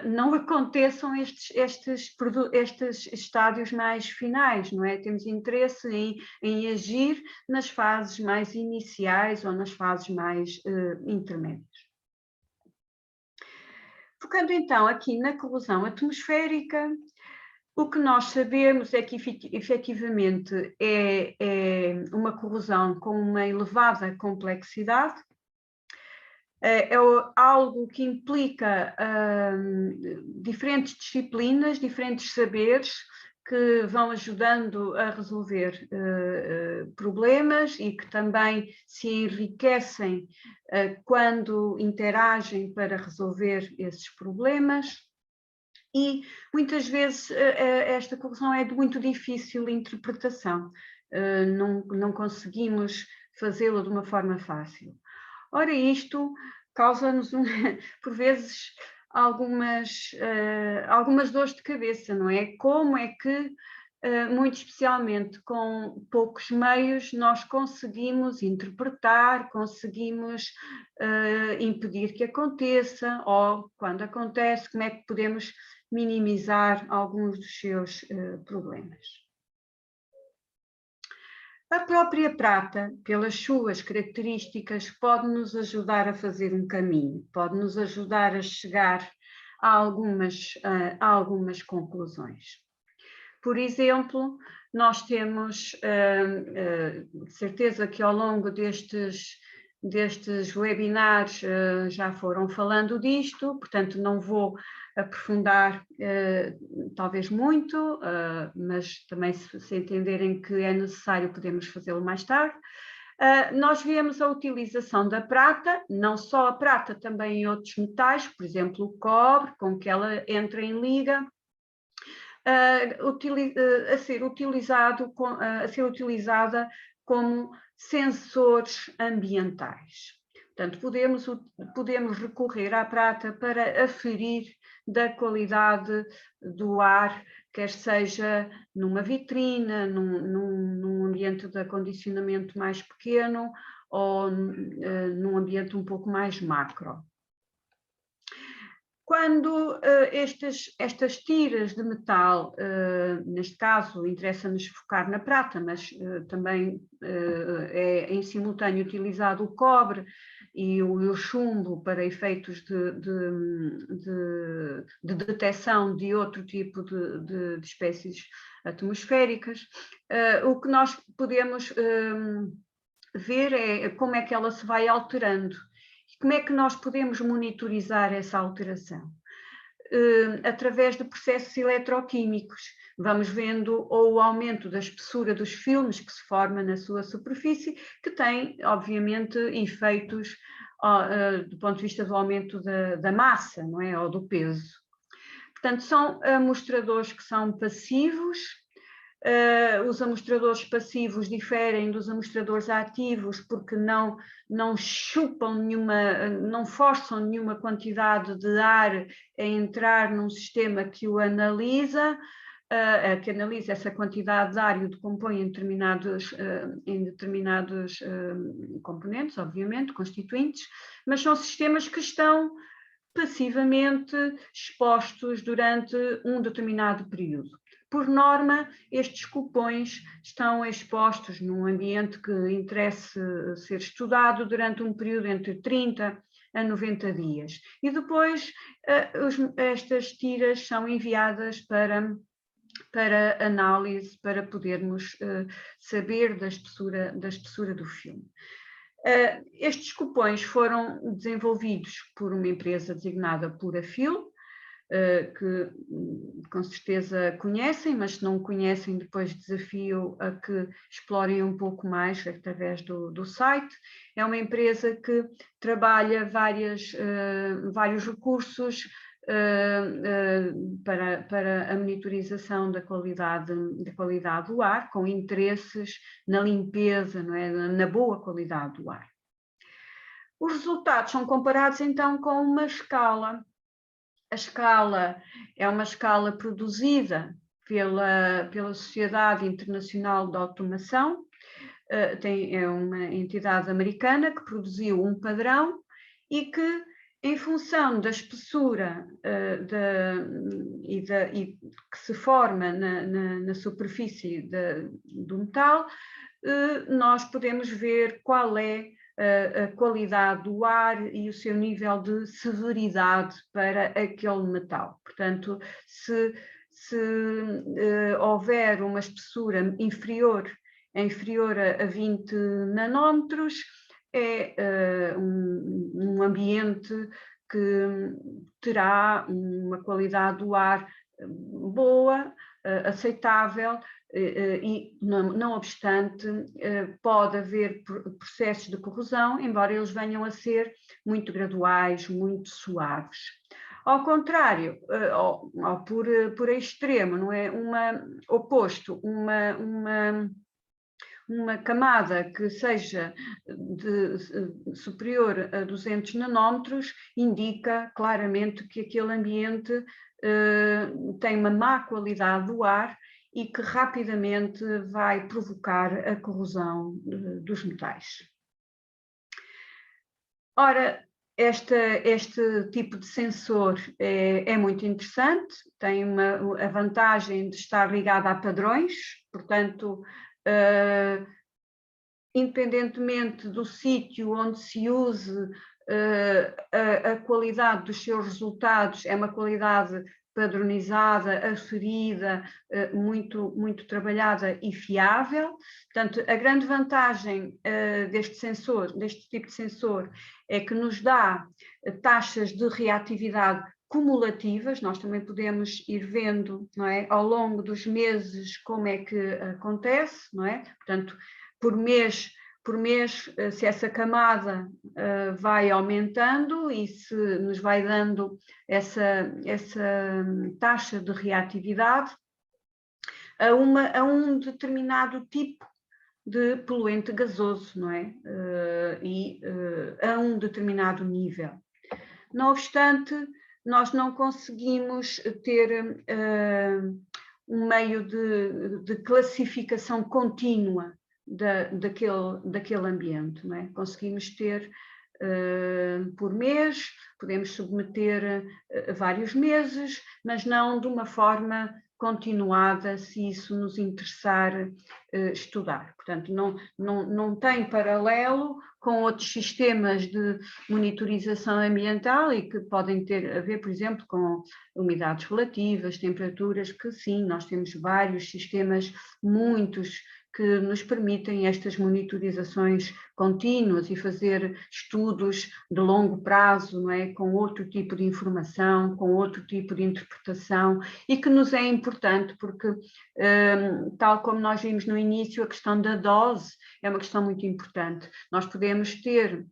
Speaker 2: não aconteçam estes estádios mais finais, não é? Temos interesse em agir nas fases mais iniciais ou nas fases mais intermédias. Focando então aqui na corrosão atmosférica, o que nós sabemos é que efetivamente é uma corrosão com uma elevada complexidade, é algo que implica diferentes disciplinas, diferentes saberes que vão ajudando a resolver problemas e que também se enriquecem quando interagem para resolver esses problemas. E muitas vezes esta corrosão é de muito difícil interpretação, não conseguimos fazê-la de uma forma fácil. Ora, isto causa-nos, por vezes, algumas dores de cabeça, não é? Como é que, muito especialmente com poucos meios, nós conseguimos interpretar, conseguimos impedir que aconteça, ou quando acontece, como é que podemos minimizar alguns dos seus problemas. A própria prata, pelas suas características, pode nos ajudar a fazer um caminho, pode nos ajudar a chegar a algumas conclusões. Por exemplo, nós temos certeza que ao longo destes webinars já foram falando disto, portanto não vou aprofundar talvez muito, mas também se entenderem que é necessário podemos fazê-lo mais tarde. Nós vemos a utilização da prata, não só a prata, também em outros metais, por exemplo o cobre, com que ela entra em liga, a ser utilizada como sensores ambientais. Portanto, podemos recorrer à prata para aferir da qualidade do ar, quer seja numa vitrina, num ambiente de acondicionamento mais pequeno ou num ambiente um pouco mais macro. Quando estas tiras de metal, neste caso interessa-nos focar na prata, mas também é em simultâneo utilizado o cobre e o chumbo para efeitos de detecção de outro tipo de espécies atmosféricas, o que nós podemos ver é como é que ela se vai alterando. Como é que nós podemos monitorizar essa alteração? Através de processos eletroquímicos. Vamos vendo ou o aumento da espessura dos filmes que se forma na sua superfície, que tem, obviamente, efeitos do ponto de vista do aumento da massa, não é? Ou do peso. Portanto, são amostradores que são passivos. Os amostradores passivos diferem dos amostradores ativos porque não chupam nenhuma, não forçam nenhuma quantidade de ar a entrar num sistema que o analisa, que analisa essa quantidade de ar e o decompõe em determinados componentes, obviamente, constituintes, mas são sistemas que estão passivamente expostos durante um determinado período. Por norma, estes cupões estão expostos num ambiente que interesse ser estudado durante um período entre 30 a 90 dias. E depois estas tiras são enviadas para análise, para podermos saber da espessura do filme. Estes cupões foram desenvolvidos por uma empresa designada Purafil, que com certeza conhecem, mas se não conhecem, depois desafio a que explorem um pouco mais através do site. É uma empresa que trabalha vários recursos para a monitorização da qualidade do ar, com interesses na limpeza, não é? Na boa qualidade do ar. Os resultados são comparados então com uma escala. A escala é uma escala produzida pela Sociedade Internacional de Automação, é uma entidade americana que produziu um padrão e que, em função da espessura que se forma na superfície do metal, nós podemos ver qual é a qualidade do ar e o seu nível de severidade para aquele metal. Portanto, se houver uma espessura inferior a 20 nanómetros, é um ambiente que terá uma qualidade do ar boa, aceitável, e não obstante pode haver processos de corrosão, embora eles venham a ser muito graduais, muito suaves. Ao contrário, ou por extremo, não é? Oposto, uma camada que seja superior a 200 nanómetros indica claramente que aquele ambiente tem uma má qualidade do ar e que rapidamente vai provocar a corrosão dos metais. Ora, este tipo de sensor é muito interessante, tem a vantagem de estar ligado a padrões, portanto, independentemente do sítio onde se use, a qualidade dos seus resultados é uma qualidade padronizada, aferida, muito trabalhada e fiável. Portanto, a grande vantagem deste tipo de sensor, é que nos dá taxas de reatividade cumulativas. Nós também podemos ir vendo, não é, ao longo dos meses como é que acontece, não é? Portanto, por mês, se essa camada vai aumentando e se nos vai dando essa taxa de reatividade a um determinado tipo de poluente gasoso, não é? A um determinado nível. Não obstante, nós não conseguimos ter um meio de classificação contínua daquele ambiente, não é? Conseguimos ter por mês, podemos submeter vários meses, mas não de uma forma continuada, se isso nos interessar estudar. Portanto, não tem paralelo com outros sistemas de monitorização ambiental e que podem ter a ver, por exemplo, com umidades relativas, temperaturas, que sim, nós temos vários sistemas, muitos, que nos permitem estas monitorizações contínuas e fazer estudos de longo prazo, não é? Com outro tipo de informação, com outro tipo de interpretação, e que nos é importante porque, tal como nós vimos no início, a questão da dose é uma questão muito importante. Nós podemos ter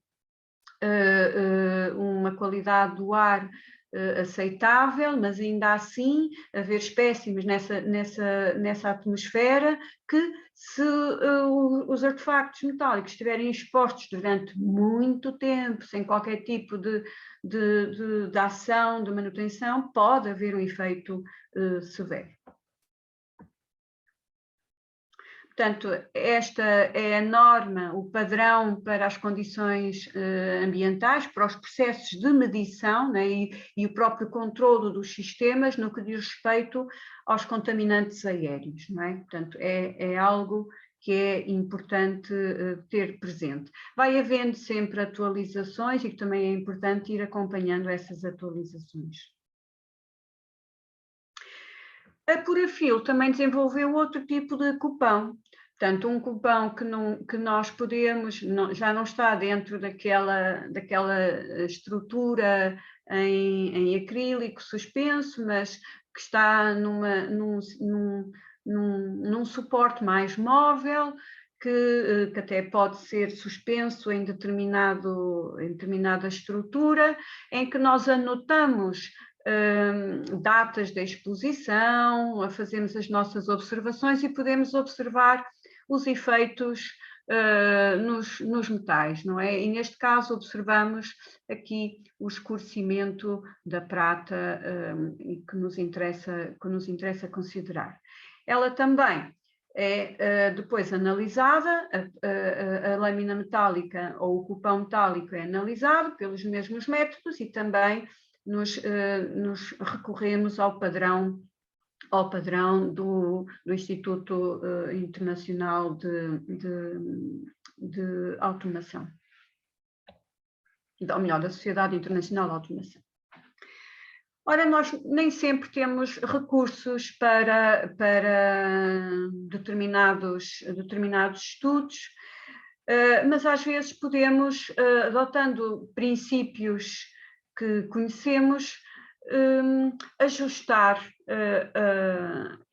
Speaker 2: uma qualidade do ar aceitável, mas ainda assim haver espécimes nessa atmosfera que, se os artefactos metálicos estiverem expostos durante muito tempo, sem qualquer tipo de ação, de manutenção, pode haver um efeito severo. Portanto, esta é a norma, o padrão para as condições ambientais, para os processos de medição, né, e o próprio controlo dos sistemas no que diz respeito aos contaminantes aéreos. Não é? Portanto, é algo que é importante ter presente. Vai havendo sempre atualizações e também é importante ir acompanhando essas atualizações. A Purafil também desenvolveu outro tipo de cupão. Portanto, um cupão que nós podemos, já não está dentro daquela estrutura em acrílico suspenso, mas que está num suporte mais móvel, que até pode ser suspenso em determinada estrutura, em que nós anotamos datas da exposição, fazemos as nossas observações e podemos observar os efeitos nos metais, não é? E neste caso observamos aqui o escurecimento da prata que nos interessa considerar. Ela também é depois analisada, a lâmina metálica ou o cupão metálico é analisado pelos mesmos métodos e também nos recorremos ao padrão do Instituto Internacional de Automação, ou melhor, da Sociedade Internacional de Automação. Ora, nós nem sempre temos recursos para determinados estudos, mas às vezes podemos, adotando princípios que conhecemos, ajustar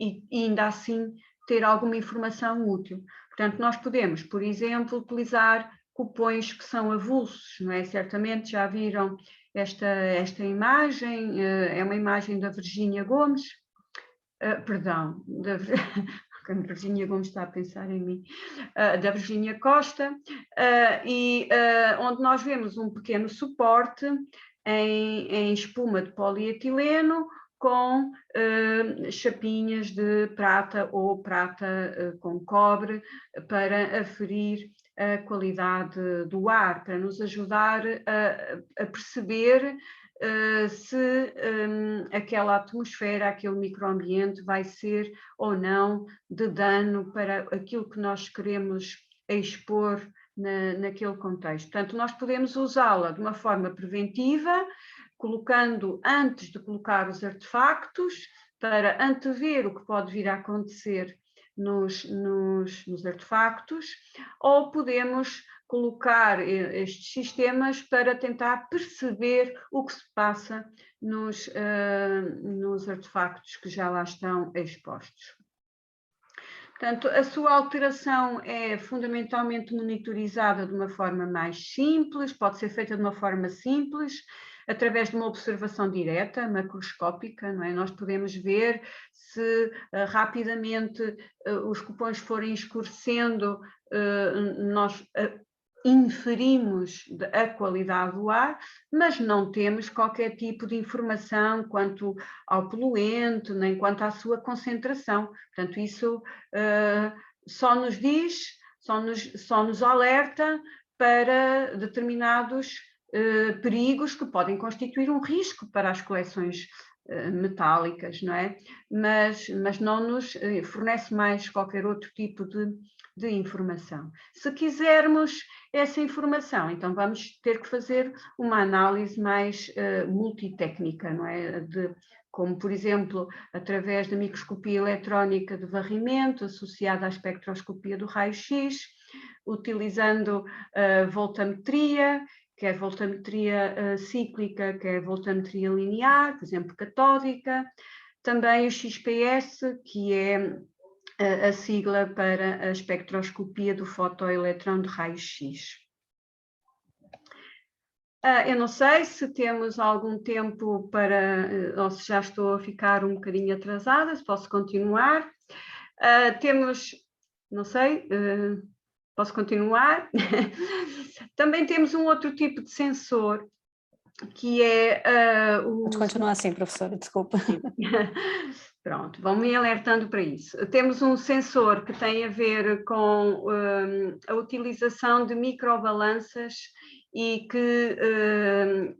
Speaker 2: e ainda assim ter alguma informação útil. Portanto, nós podemos, por exemplo, utilizar cupões que são avulsos, não é? Certamente já viram esta imagem, é uma imagem da Virgínia Gomes, perdão, a Virgínia Gomes está a pensar em mim, da Virgínia Costa, onde nós vemos um pequeno suporte em espuma de polietileno com chapinhas de prata ou prata com cobre para aferir a qualidade do ar, para nos ajudar a perceber se aquela atmosfera, aquele microambiente vai ser ou não de dano para aquilo que nós queremos expor naquele contexto. Portanto, nós podemos usá-la de uma forma preventiva, colocando, antes de colocar os artefactos, para antever o que pode vir a acontecer nos artefactos, ou podemos colocar estes sistemas para tentar perceber o que se passa nos artefactos que já lá estão expostos. Portanto, a sua alteração é fundamentalmente monitorizada de uma forma mais simples, pode ser feita de uma forma simples, através de uma observação direta, macroscópica, não é? Nós podemos ver se rapidamente os cupões forem escurecendo, nós inferimos a qualidade do ar, mas não temos qualquer tipo de informação quanto ao poluente, nem quanto à sua concentração. Portanto, isso só nos diz, só nos alerta para determinados perigos que podem constituir um risco para as coleções metálicas, não é? Mas não nos fornece mais qualquer outro tipo de informação. Se quisermos essa informação, então vamos ter que fazer uma análise mais multitécnica, não é? Como, por exemplo, através da microscopia eletrónica de varrimento, associada à espectroscopia do raio-x, utilizando voltametria, quer voltametria cíclica, quer voltametria linear, por exemplo, catódica, também o XPS, que é a sigla para a espectroscopia do fotoeletrão de raio-x. Eu não sei se temos algum tempo para, ou se já estou a ficar um bocadinho atrasada, se posso continuar. Temos, não sei, posso continuar? Também temos um outro tipo de sensor, que é
Speaker 1: Pode continuar assim, professora, desculpa.
Speaker 2: Pronto, vão-me alertando para isso. Temos um sensor que tem a ver com a utilização de microbalanças e que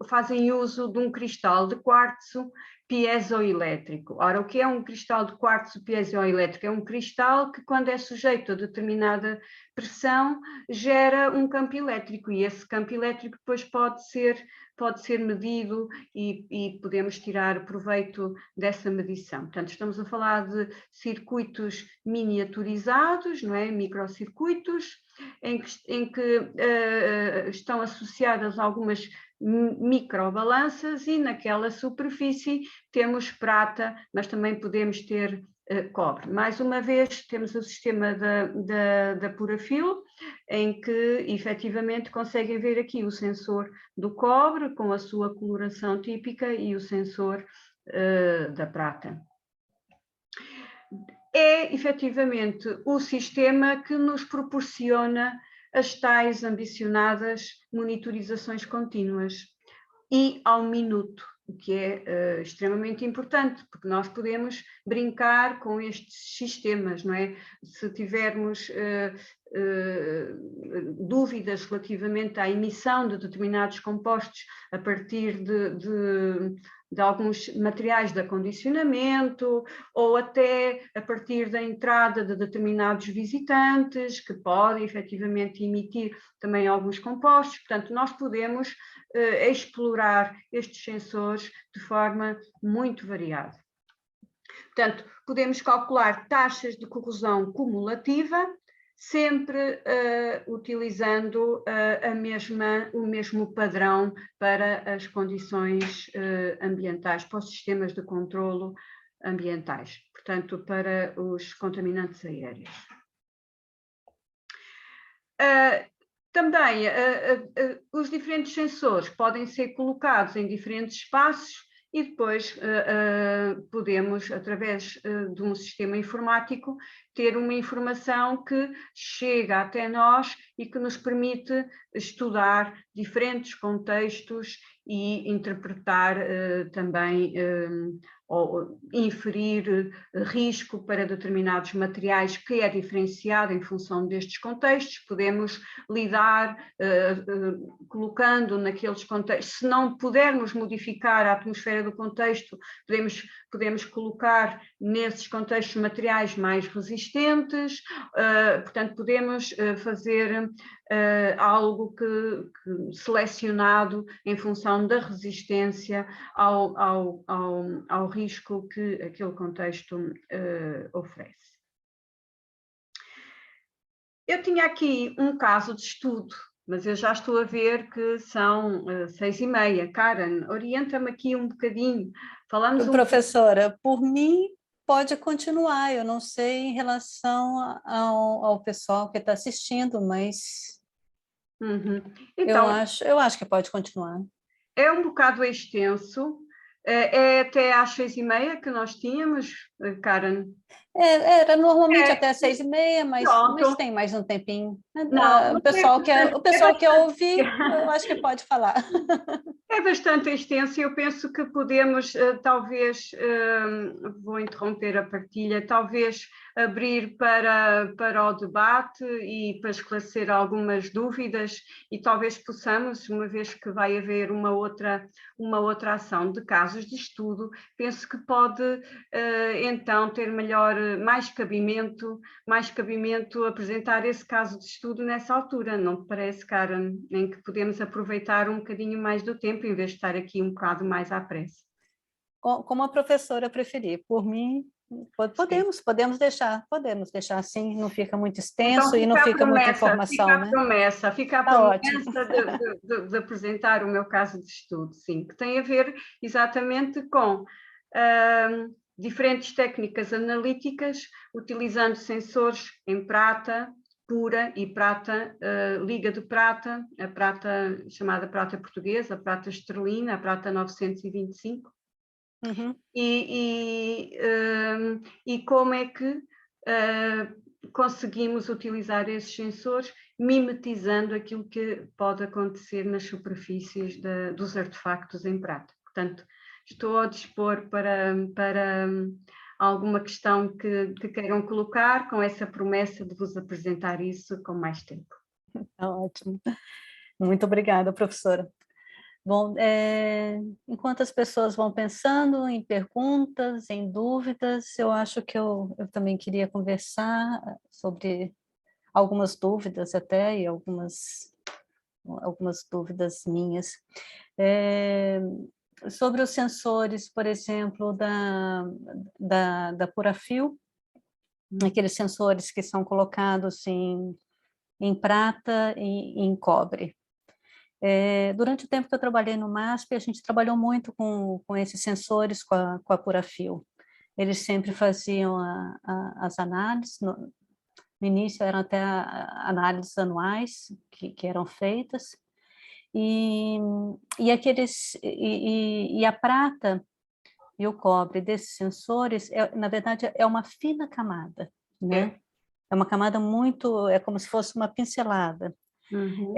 Speaker 2: fazem uso de um cristal de quartzo piezoelétrico. Ora, o que é um cristal de quartzo piezoelétrico? É um cristal que, quando é sujeito a determinada pressão, gera um campo elétrico, e esse campo elétrico depois pode ser medido e podemos tirar proveito dessa medição. Portanto, estamos a falar de circuitos miniaturizados, não é? Microcircuitos, em que estão associadas algumas microbalanças, e naquela superfície temos prata, mas também podemos ter cobre. Mais uma vez, temos o sistema da Purafil, em que efetivamente conseguem ver aqui o sensor do cobre com a sua coloração típica e o sensor da prata. É efetivamente o sistema que nos proporciona as tais ambicionadas monitorizações contínuas e ao minuto, o que é extremamente importante, porque nós podemos brincar com estes sistemas, não é? Se tivermos dúvidas relativamente à emissão de determinados compostos a partir de alguns materiais de acondicionamento, ou até a partir da entrada de determinados visitantes, que podem efetivamente emitir também alguns compostos. Portanto, nós podemos explorar estes sensores de forma muito variada. Portanto, podemos calcular taxas de corrosão cumulativa, sempre utilizando o mesmo padrão para as condições ambientais, para os sistemas de controlo ambientais, portanto, para os contaminantes aéreos. Também os diferentes sensores podem ser colocados em diferentes espaços e depois podemos, através de um sistema informático, ter uma informação que chega até nós e que nos permite estudar diferentes contextos e interpretar também ou inferir risco para determinados materiais, que é diferenciado em função destes contextos. Podemos lidar colocando naqueles contextos, se não pudermos modificar a atmosfera do contexto, podemos colocar nesses contextos materiais mais resistentes, portanto podemos fazer algo que selecionado em função da resistência ao risco que aquele contexto oferece. Eu tinha aqui um caso de estudo, mas eu já estou a ver que são 6h30. Karen, orienta-me aqui um bocadinho. Falamos
Speaker 1: Professora, por mim pode continuar, eu não sei em relação ao pessoal que está assistindo, mas então, eu acho que pode continuar.
Speaker 2: É um bocado extenso, é até às 6h30 que nós tínhamos, Karen?
Speaker 1: Era normalmente até 6h30, mas tem mais um tempinho. Não, o pessoal quer ouvir, eu acho que pode falar.
Speaker 2: É bastante extenso e eu penso que podemos, talvez, vou interromper a partilha, talvez abrir para o debate e para esclarecer algumas dúvidas, e talvez possamos, uma vez que vai haver uma outra ação de casos de estudo, penso que pode então ter mais cabimento apresentar esse caso de estudo nessa altura, não te parece, Karen? Em que podemos aproveitar um bocadinho mais do tempo, em vez de estar aqui um bocado mais à pressa.
Speaker 1: Como a professora preferir. Por mim, podemos deixar assim, não fica muito extenso, então, e não fica muita informação.
Speaker 2: Fica a promessa de apresentar o meu caso de estudo, sim, que tem a ver exatamente com diferentes técnicas analíticas, utilizando sensores em prata, pura e prata, liga de prata, a prata chamada prata portuguesa, a prata estrelina, a prata 925.
Speaker 1: Uhum.
Speaker 2: E como é que conseguimos utilizar esses sensores mimetizando aquilo que pode acontecer nas superfícies dos artefactos em prata. Portanto, estou a dispor para alguma questão que queiram colocar, com essa promessa de vos apresentar isso com mais tempo.
Speaker 1: Ótimo. Muito obrigada, professora. Bom, enquanto as pessoas vão pensando em perguntas, em dúvidas, eu acho que eu também queria conversar sobre algumas dúvidas até, e algumas dúvidas minhas. Sobre os sensores, por exemplo, da Purafil, aqueles sensores que são colocados em prata e em cobre. Durante o tempo que eu trabalhei no MASP, a gente trabalhou muito com esses sensores, com a Purafil. Eles sempre faziam as análises, no início eram até análises anuais que eram feitas, e a prata e o cobre desses sensores, na verdade, é uma fina camada, né? É uma camada muito, é como se fosse uma pincelada.
Speaker 2: Uhum.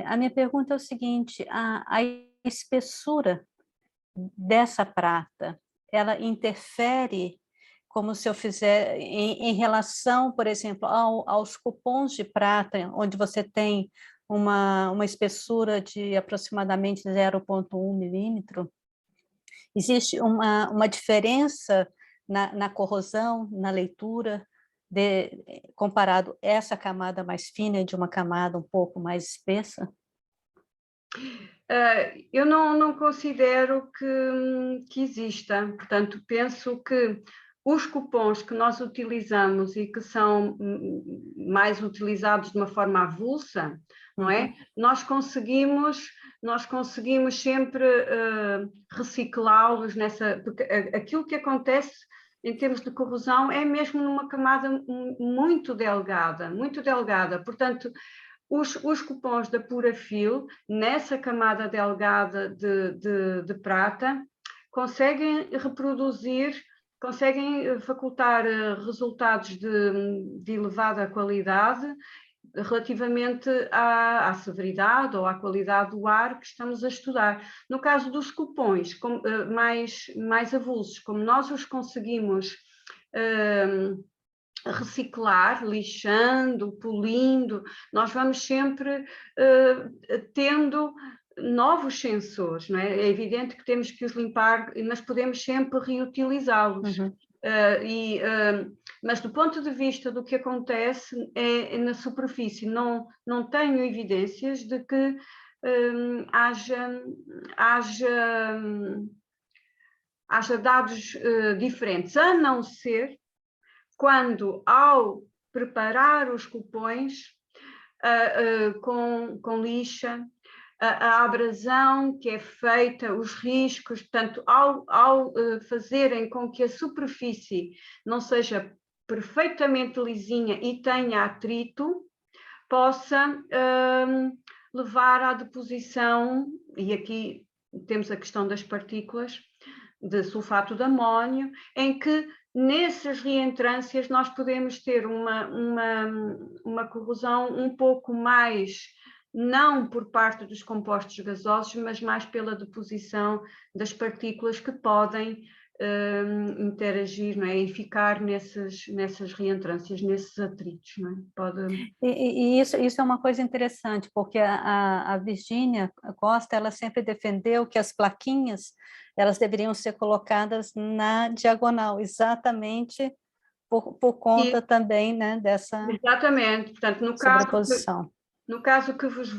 Speaker 1: A minha pergunta é o seguinte: a espessura dessa prata, ela interfere, como se eu fizer, em relação, por exemplo, aos cupons de prata, onde você tem uma espessura de aproximadamente 0,1 milímetro? Existe uma diferença na corrosão, na leitura, comparado essa camada mais fina de uma camada um pouco mais espessa?
Speaker 2: Eu não considero que exista, portanto, penso que os cupons que nós utilizamos e que são mais utilizados de uma forma avulsa, não é? Nós conseguimos sempre reciclá-los porque aquilo que acontece em termos de corrosão é mesmo numa camada muito delgada, portanto, os cupons da Purafil, nessa camada delgada de prata, conseguem facultar resultados de elevada qualidade relativamente à severidade ou à qualidade do ar que estamos a estudar. No caso dos cupons mais avulsos, como nós os conseguimos reciclar, lixando, polindo, nós vamos sempre tendo novos sensores, não é? É evidente que temos que os limpar, mas podemos sempre reutilizá-los. Mas do ponto de vista do que acontece na superfície, não tenho evidências de que haja dados diferentes, a não ser quando, ao preparar os cupões com lixa, a abrasão que é feita, os riscos, portanto, ao fazerem com que a superfície não seja perfeitamente lisinha e tenha atrito, possa levar à deposição, e aqui temos a questão das partículas de sulfato de amónio, em que nessas reentrâncias nós podemos ter uma corrosão um pouco mais, não por parte dos compostos gasosos, mas mais pela deposição das partículas que podem interagir, não é? E ficar nessas reentrâncias, nesses atritos, não é?
Speaker 1: E isso é uma coisa interessante, porque a Virgínia Costa, ela sempre defendeu que as plaquinhas, elas deveriam ser colocadas na diagonal, exatamente por conta também, né, dessa
Speaker 2: exatamente. Portanto,
Speaker 1: sobreposição.
Speaker 2: No caso que vos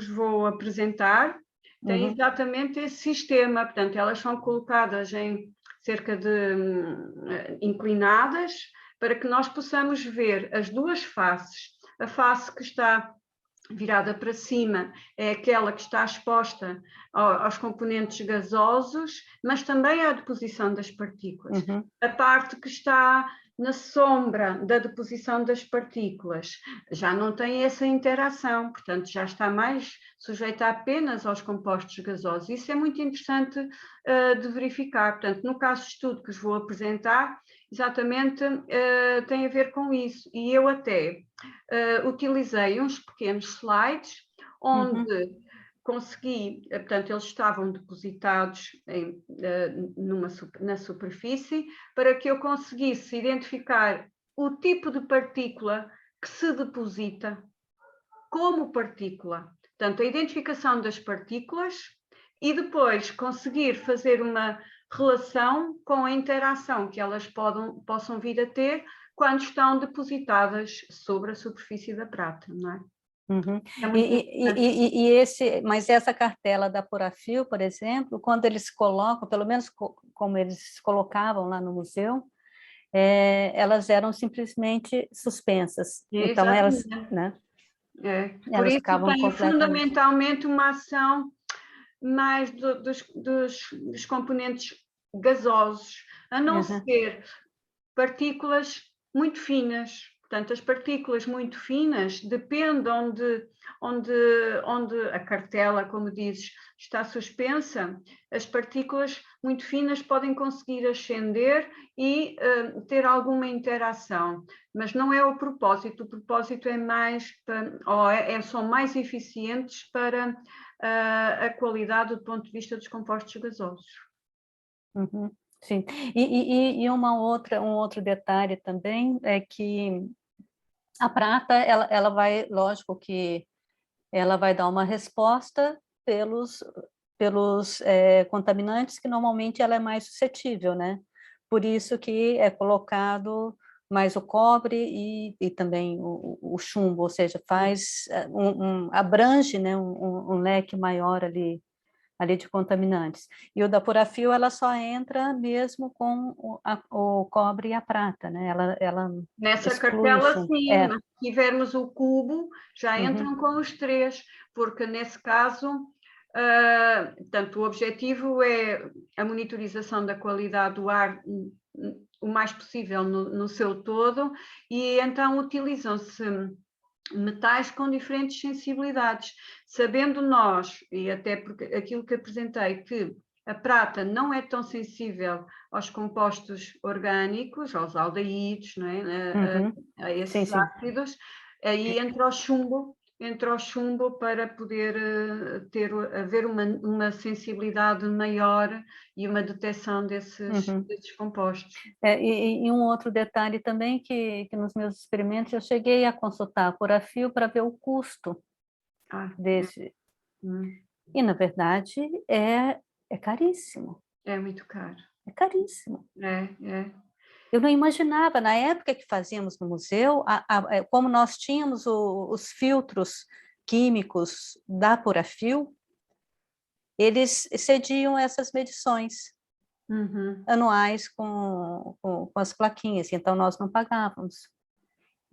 Speaker 2: vou apresentar, tem exatamente esse sistema. Portanto, elas são colocadas em cerca de inclinadas, para que nós possamos ver as duas faces. A face que está virada para cima é aquela que está exposta aos componentes gasosos, mas também à deposição das partículas. A parte que está na sombra da deposição das partículas, já não tem essa interação, portanto já está mais sujeita apenas aos compostos gasosos. Isso é muito interessante de verificar. Portanto, no caso de estudo que vos vou apresentar, exatamente tem a ver com isso. E eu até utilizei uns pequenos slides onde consegui, portanto, eles estavam depositados na superfície, para que eu conseguisse identificar o tipo de partícula que se deposita como partícula. Portanto, a identificação das partículas e depois conseguir fazer uma relação com a interação que elas possam vir a ter quando estão depositadas sobre a superfície da prata, não é?
Speaker 1: Uhum.
Speaker 2: É
Speaker 1: mas essa cartela da Purafil, por exemplo, quando eles colocam, pelo menos como eles colocavam lá no museu, elas eram simplesmente suspensas. Então, elas, né,
Speaker 2: por
Speaker 1: elas
Speaker 2: isso
Speaker 1: ficavam
Speaker 2: tem
Speaker 1: completamente...
Speaker 2: fundamentalmente uma ação mais dos componentes gasosos, a não ser partículas muito finas. Portanto, as partículas muito finas dependem onde a cartela, como dizes, está suspensa, as partículas muito finas podem conseguir ascender e ter alguma interação, mas não é o propósito é mais, são mais eficientes para a qualidade do ponto de vista dos compostos gasosos.
Speaker 1: Uhum, sim, e um outro detalhe também é que a prata, ela vai, lógico que ela vai dar uma resposta pelos contaminantes, que normalmente ela é mais suscetível, né? Por isso que é colocado mais o cobre e também o chumbo, ou seja, faz abrange, né, um leque maior ali de contaminantes. E o da Purafil, ela só entra mesmo com o cobre e a prata, né? Ela
Speaker 2: Nessa
Speaker 1: exclui o
Speaker 2: cartela,
Speaker 1: chumbo.
Speaker 2: sim, mas se tivermos o cubo, já entram com os três, porque nesse caso, portanto, o objetivo é a monitorização da qualidade do ar o mais possível no seu todo, e então utilizam-se metais com diferentes sensibilidades, sabendo nós, e até porque aquilo que apresentei, que a prata não é tão sensível aos compostos orgânicos, aos aldeídos, não é? A esses
Speaker 1: Sim.
Speaker 2: ácidos, aí entra o chumbo para poder haver uma sensibilidade maior e uma detecção desses compostos.
Speaker 1: E um outro detalhe também que nos meus experimentos eu cheguei a consultar a Purafil para ver o custo desse. E, na verdade, é caríssimo.
Speaker 2: É muito caro.
Speaker 1: É caríssimo.
Speaker 2: É.
Speaker 1: Eu não imaginava, na época que fazíamos no museu, como nós tínhamos os filtros químicos da Purafil, eles cediam essas medições anuais com as plaquinhas, então nós não pagávamos.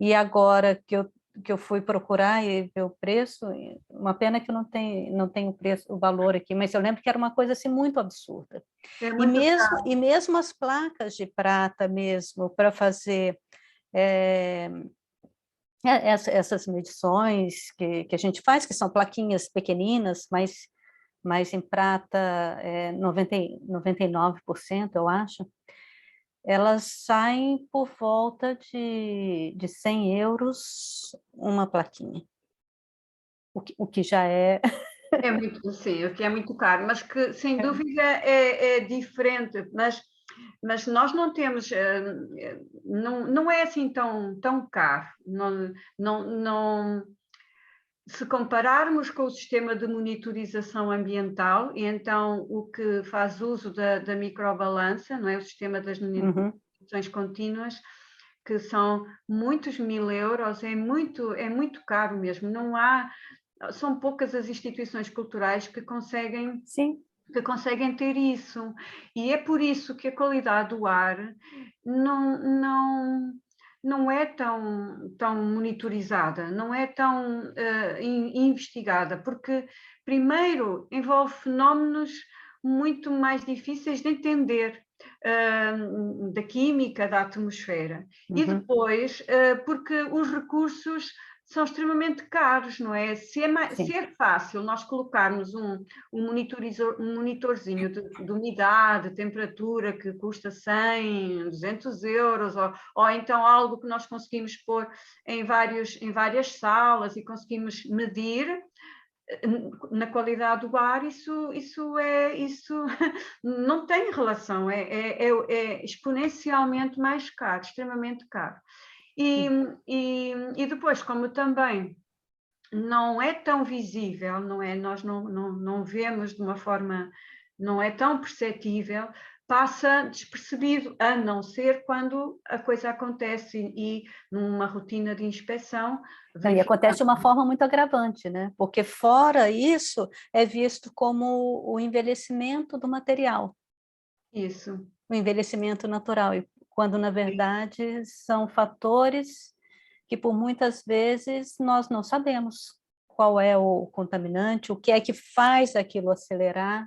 Speaker 1: E agora que eu fui procurar e ver o preço, uma pena que não tem o preço, o valor aqui, mas eu lembro que era uma coisa assim muito absurda.
Speaker 2: É muito caro.
Speaker 1: E mesmo as placas de prata mesmo, para fazer essas medições que a gente faz, que são plaquinhas pequeninas, mas em prata 99%, eu acho, elas saem por volta de 100 euros uma plaquinha, o que já é...
Speaker 2: É muito, sim, o que é muito caro, mas que sem dúvida é diferente, mas nós não temos, não é assim tão caro, não, se compararmos com o sistema de monitorização ambiental, e então o que faz uso da microbalança, não é? O sistema das monitorizações contínuas, que são muitos 1000 euros, é muito caro mesmo, não há, são poucas as instituições culturais que conseguem ter isso, e é por isso que a qualidade do ar não é tão monitorizada, não é tão investigada, porque primeiro envolve fenómenos muito mais difíceis de entender. da química da atmosfera. E
Speaker 1: Uhum.
Speaker 2: depois, porque os recursos são extremamente caros, não é? Se
Speaker 1: Sim.
Speaker 2: é fácil nós colocarmos um monitorzinho de umidade, temperatura, que custa 100, 200 euros, ou então algo que nós conseguimos pôr em várias salas e conseguimos medir na qualidade do ar, isso não tem relação, é exponencialmente mais caro, extremamente caro. E depois, como também não é tão visível, não é? Nós não vemos de uma forma, não é tão perceptível, passa despercebido, a não ser quando a coisa acontece e numa rotina de inspeção.
Speaker 1: E acontece de uma forma muito agravante, né? Porque fora isso, é visto como o envelhecimento do material.
Speaker 2: Isso.
Speaker 1: O envelhecimento natural, quando na verdade são fatores que por muitas vezes nós não sabemos qual é o contaminante, o que é que faz aquilo acelerar,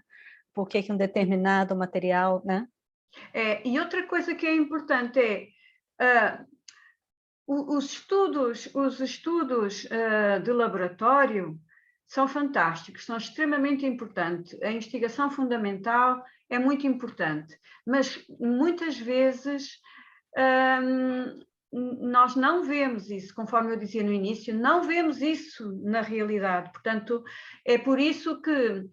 Speaker 1: por que um determinado material, né?
Speaker 2: E outra coisa que é importante é os estudos de laboratório são fantásticos, são extremamente importantes. A investigação fundamental é muito importante, mas muitas vezes nós não vemos isso, conforme eu dizia no início, não vemos isso na realidade. Portanto, é por isso que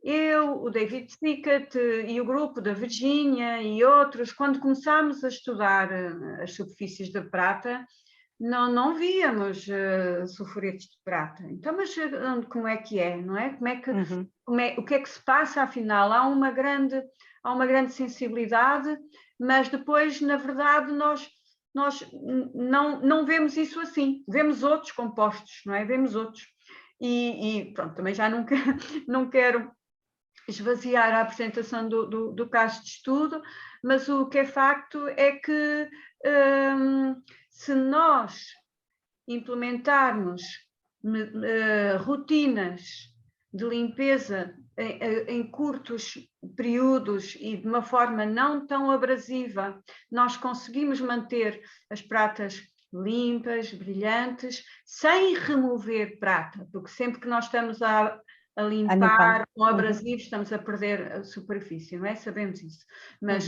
Speaker 2: eu, o David Sickett e o grupo da Virgínia e outros, quando começámos a estudar as superfícies de prata, não víamos sulfuretos de prata. Então, mas como é que é, não é? O que é que se passa, afinal? Há uma grande sensibilidade, mas depois, na verdade, nós não vemos isso assim. Vemos outros compostos, não é? Vemos outros. E pronto, também já não quero esvaziar a apresentação do caso de estudo, mas o que é facto é que se nós implementarmos rotinas de limpeza em curtos períodos e de uma forma não tão abrasiva, nós conseguimos manter as pratas limpas, brilhantes, sem remover prata, porque sempre que nós estamos a limpar com abrasivos, estamos a perder a superfície, não é? Sabemos isso. Mas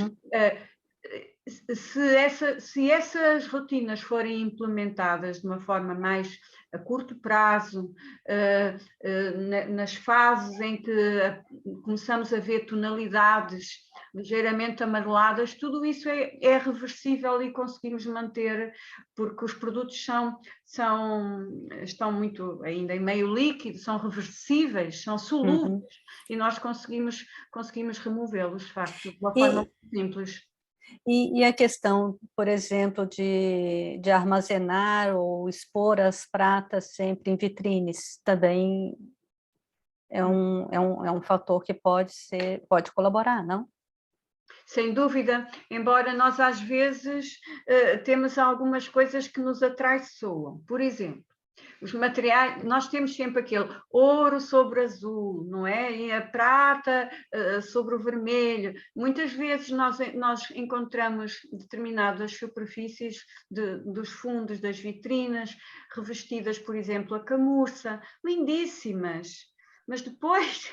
Speaker 2: se essas rotinas forem implementadas de uma forma mais a curto prazo, nas fases em que começamos a ver tonalidades ligeiramente amareladas, tudo isso é reversível e conseguimos manter, porque os produtos estão muito ainda em meio líquido, são reversíveis, são solúveis, e nós conseguimos removê-los, de facto, de uma forma muito simples.
Speaker 1: E a questão, por exemplo, de armazenar ou expor as pratas sempre em vitrines, também é um fator que pode colaborar, não?
Speaker 2: Sem dúvida, embora nós às vezes temos algumas coisas que nos atraiçoam. Por exemplo, os materiais, nós temos sempre aquele ouro sobre azul, não é? E a prata sobre o vermelho. Muitas vezes nós encontramos determinadas superfícies dos fundos das vitrinas, revestidas, por exemplo, a camurça, lindíssimas. Mas depois,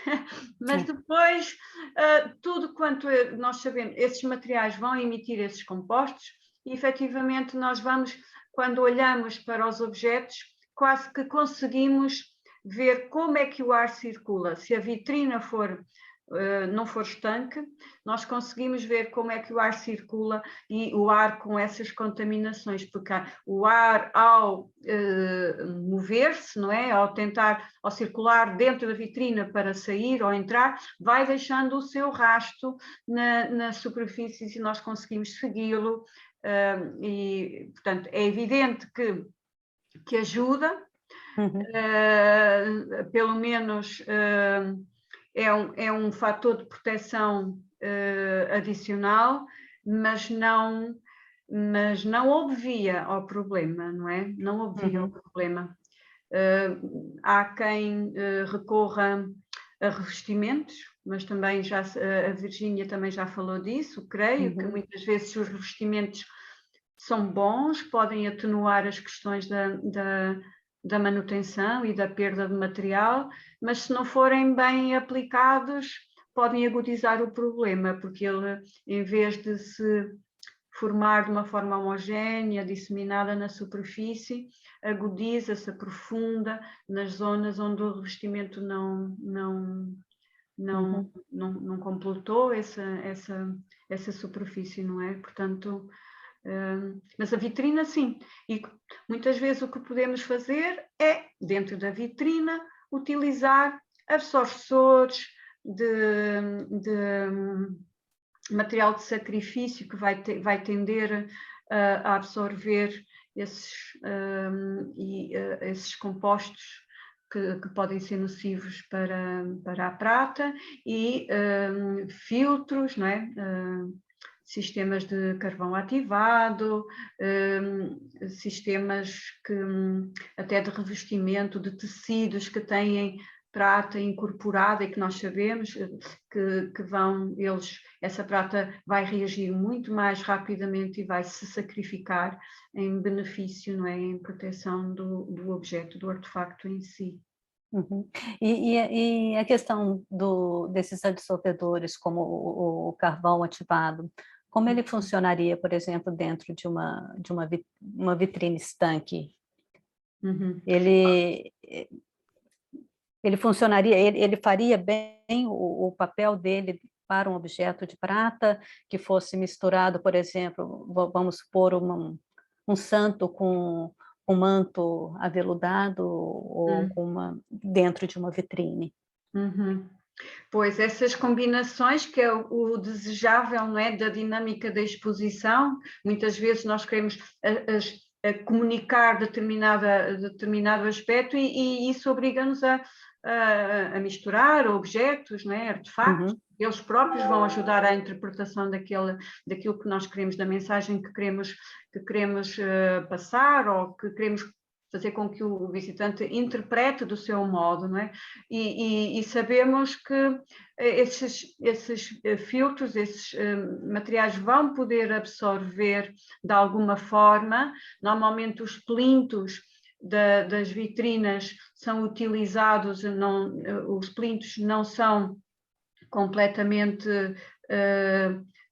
Speaker 2: tudo quanto nós sabemos, esses materiais vão emitir esses compostos e, efetivamente, nós vamos, quando olhamos para os objetos, quase que conseguimos ver como é que o ar circula. Se a vitrina não for estanque, nós conseguimos ver como é que o ar circula e o ar com essas contaminações, porque o ar, ao mover-se, não é? Ao circular dentro da vitrina para sair ou entrar, vai deixando o seu rasto na superfície e nós conseguimos segui-lo. E, portanto, é evidente que ajuda, pelo menos é um fator de proteção adicional, mas não obvia ao problema, não é? Não obvia ao problema. Há quem recorra a revestimentos, mas também a Virgínia também já falou disso, creio que muitas vezes os revestimentos são bons, podem atenuar as questões da manutenção e da perda de material, mas se não forem bem aplicados, podem agudizar o problema, porque ele, em vez de se formar de uma forma homogénea, disseminada na superfície, agudiza-se, aprofunda nas zonas onde o revestimento não completou essa superfície, não é? Portanto, mas a vitrina sim, e muitas vezes o que podemos fazer é, dentro da vitrina, utilizar absorções de material de sacrifício que vai tender a absorver esses compostos que podem ser nocivos para a prata, e filtros, não é? Sistemas de carvão ativado, sistemas até de revestimento de tecidos que têm prata incorporada e que nós sabemos que essa prata vai reagir muito mais rapidamente e vai se sacrificar em benefício, não é, em proteção do objeto, do artefacto em si.
Speaker 1: E a questão desses dissolvedores, como o carvão ativado, como ele funcionaria, por exemplo, dentro de uma vitrine estanque? Ele funcionaria, ele faria bem o papel dele para um objeto de prata que fosse misturado, por exemplo, vamos supor um santo com um manto aveludado ou dentro de uma vitrine.
Speaker 2: Pois, essas combinações, que é o desejável, não é, da dinâmica da exposição, muitas vezes nós queremos comunicar determinado aspecto e isso obriga-nos a misturar objetos, não é, artefactos. Eles próprios vão ajudar à interpretação daquilo que nós queremos, da mensagem que queremos passar, ou que queremos fazer com que o visitante interprete do seu modo, não é? E sabemos que esses filtros, esses materiais vão poder absorver de alguma forma. Normalmente os plintos das vitrinas são utilizados, os plintos não são completamente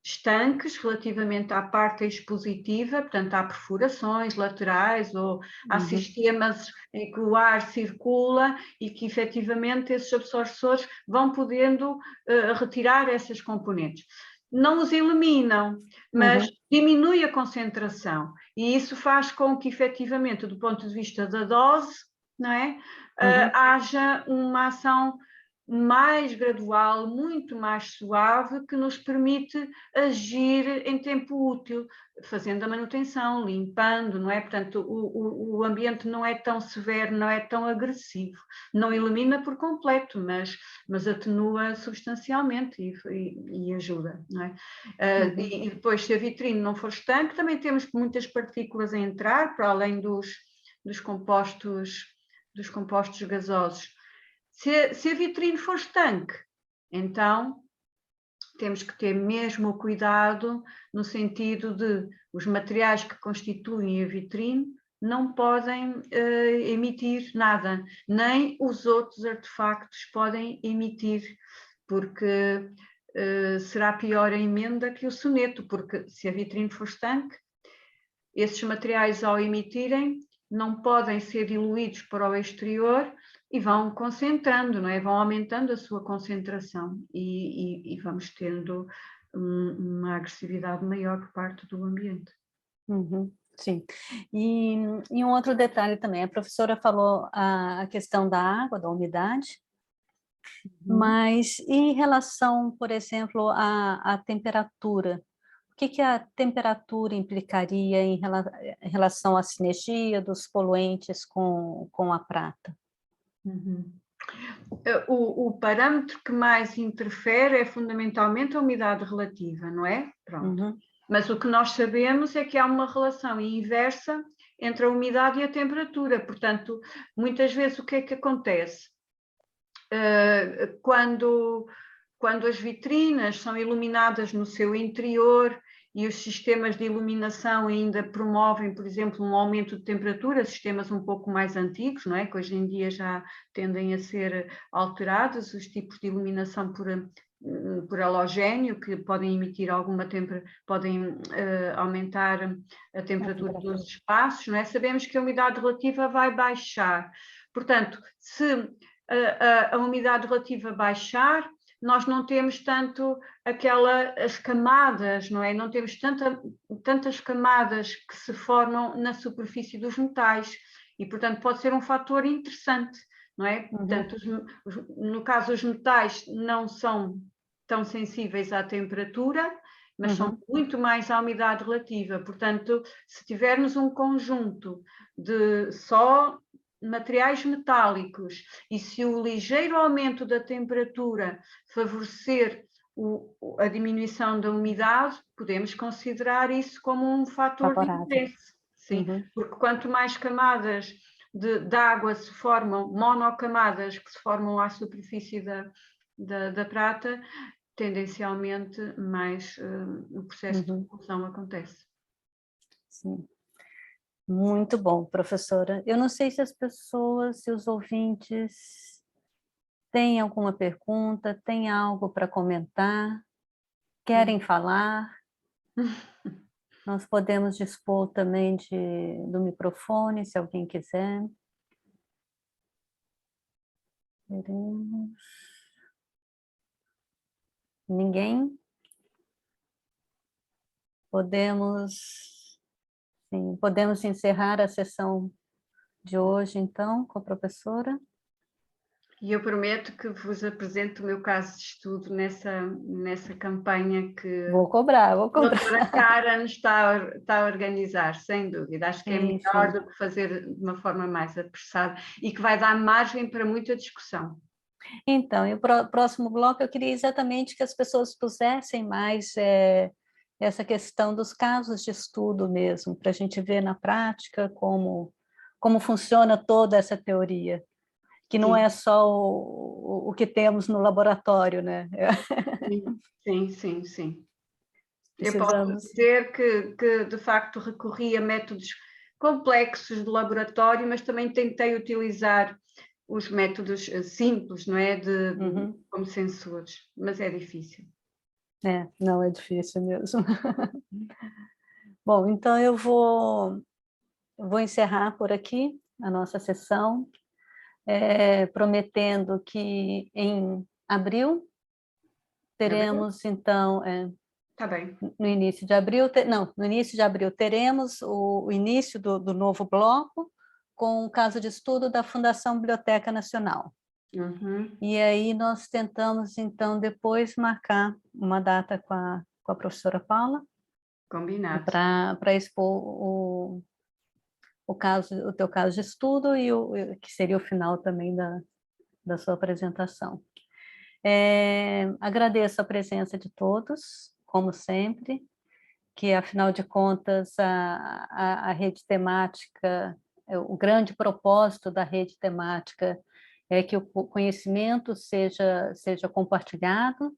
Speaker 2: estanques relativamente à parte expositiva, portanto há perfurações laterais ou há sistemas em que o ar circula e que efetivamente esses absorçores vão podendo retirar essas componentes. Não os eliminam, mas diminui a concentração, e isso faz com que efetivamente, do ponto de vista da dose, não é? Haja uma ação mais gradual, muito mais suave, que nos permite agir em tempo útil, fazendo a manutenção, limpando, não é? Portanto, o ambiente não é tão severo, não é tão agressivo, não elimina por completo, mas atenua substancialmente e ajuda, não é? E depois, se a vitrine não for estanque, também temos muitas partículas a entrar, para além dos compostos gasosos. Se a vitrine for estanque, então temos que ter mesmo o cuidado no sentido de os materiais que constituem a vitrine não podem emitir nada, nem os outros artefactos podem emitir, porque será pior a emenda que o soneto, porque se a vitrine for estanque, esses materiais, ao emitirem, não podem ser diluídos para o exterior e vão concentrando, não é? Vão aumentando a sua concentração e vamos tendo uma agressividade maior por parte do ambiente.
Speaker 1: Sim. E um outro detalhe também, a professora falou a questão da água, da umidade, mas em relação, por exemplo, à temperatura, o que a temperatura implicaria em relação à sinergia dos poluentes com a prata?
Speaker 2: O parâmetro que mais interfere é fundamentalmente a umidade relativa, não é? Pronto. Mas o que nós sabemos é que há uma relação inversa entre a umidade e a temperatura. Portanto, muitas vezes o que é que acontece? Quando as vitrinas são iluminadas no seu interior e os sistemas de iluminação ainda promovem, por exemplo, um aumento de temperatura, sistemas um pouco mais antigos, não é? Que hoje em dia já tendem a ser alterados, os tipos de iluminação por halogénio, que podem emitir alguma temperatura, podem aumentar a temperatura dos espaços, não é? Sabemos que a umidade relativa vai baixar. Portanto, se a umidade relativa baixar, nós não temos tanto as camadas, não é? Não temos tantas camadas que se formam na superfície dos metais e, portanto, pode ser um fator interessante, não é? Portanto, no caso, os metais não são tão sensíveis à temperatura, mas são muito mais à umidade relativa. Portanto, se tivermos um conjunto de só materiais metálicos e se o ligeiro aumento da temperatura favorecer a diminuição da umidade, podemos considerar isso como um fator de interesse. Sim, porque quanto mais camadas de água se formam, monocamadas que se formam à superfície da prata, tendencialmente mais o processo de fusão acontece.
Speaker 1: Sim. Muito bom, professora. Eu não sei se as pessoas, se os ouvintes têm alguma pergunta, têm algo para comentar, querem falar. Nós podemos dispor também do microfone, se alguém quiser. Veremos. Ninguém? Podemos encerrar a sessão de hoje, então, com a professora?
Speaker 2: E eu prometo que vos apresento o meu caso de estudo nessa campanha que
Speaker 1: vou cobrar.
Speaker 2: A doutora Karen está a organizar, sem dúvida. Acho que é melhor do que fazer de uma forma mais apressada e que vai dar margem para muita discussão.
Speaker 1: Então, e o próximo bloco eu queria exatamente que as pessoas pusessem mais essa questão dos casos de estudo mesmo, para a gente ver na prática como funciona toda essa teoria, que não é só o que temos no laboratório, né?
Speaker 2: Sim. Eu posso dizer que, de facto, recorri a métodos complexos de laboratório, mas também tentei utilizar os métodos simples, não é? Como sensores, mas é difícil.
Speaker 1: Não é difícil mesmo. Bom, então eu vou encerrar por aqui a nossa sessão, prometendo que em abril teremos, então...
Speaker 2: Tá bem.
Speaker 1: No início de abril, teremos o início do novo bloco com o caso de estudo da Fundação Biblioteca Nacional. E aí nós tentamos, então, depois marcar uma data com a professora Paula.
Speaker 2: Combinado.
Speaker 1: Para expor o teu caso de estudo e que seria o final também da sua apresentação. Agradeço a presença de todos, como sempre, que, afinal de contas, a rede temática, o grande propósito da rede temática é que o conhecimento seja compartilhado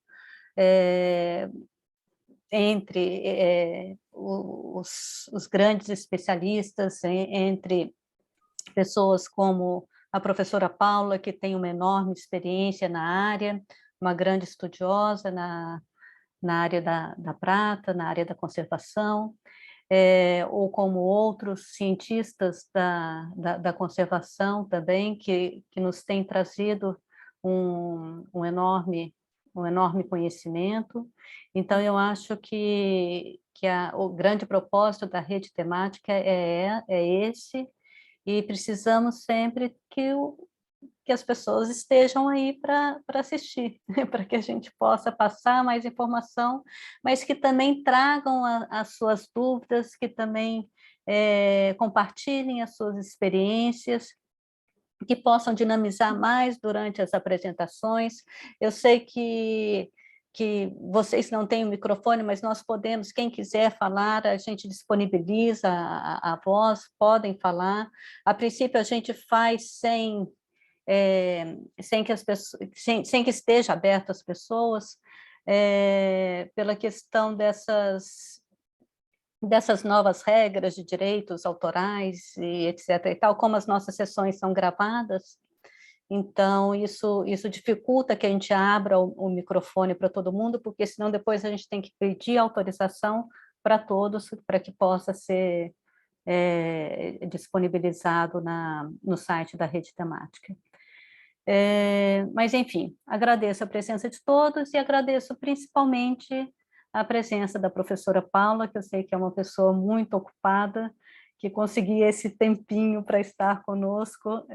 Speaker 1: entre os grandes especialistas, entre pessoas como a professora Paula, que tem uma enorme experiência na área, uma grande estudiosa na área da prata, na área da conservação, ou como outros cientistas da conservação também, que nos têm trazido um enorme conhecimento. Então, eu acho que o grande propósito da rede temática é esse, e precisamos sempre que as pessoas estejam aí para assistir, para que a gente possa passar mais informação, mas que também tragam as suas dúvidas, que também compartilhem as suas experiências, que possam dinamizar mais durante as apresentações. Eu sei que vocês não têm o microfone, mas nós podemos, quem quiser falar, a gente disponibiliza a voz, podem falar. A princípio, a gente faz sem sem que as pessoas, sem que esteja aberto às pessoas, pela questão dessas novas regras de direitos autorais e etc. e tal, como as nossas sessões são gravadas, então isso dificulta que a gente abra o microfone para todo mundo, porque senão depois a gente tem que pedir autorização para todos, para que possa ser disponibilizado no site da rede temática. Mas, enfim, agradeço a presença de todos e agradeço principalmente a presença da professora Paula, que eu sei que é uma pessoa muito ocupada, que conseguia esse tempinho para estar conosco,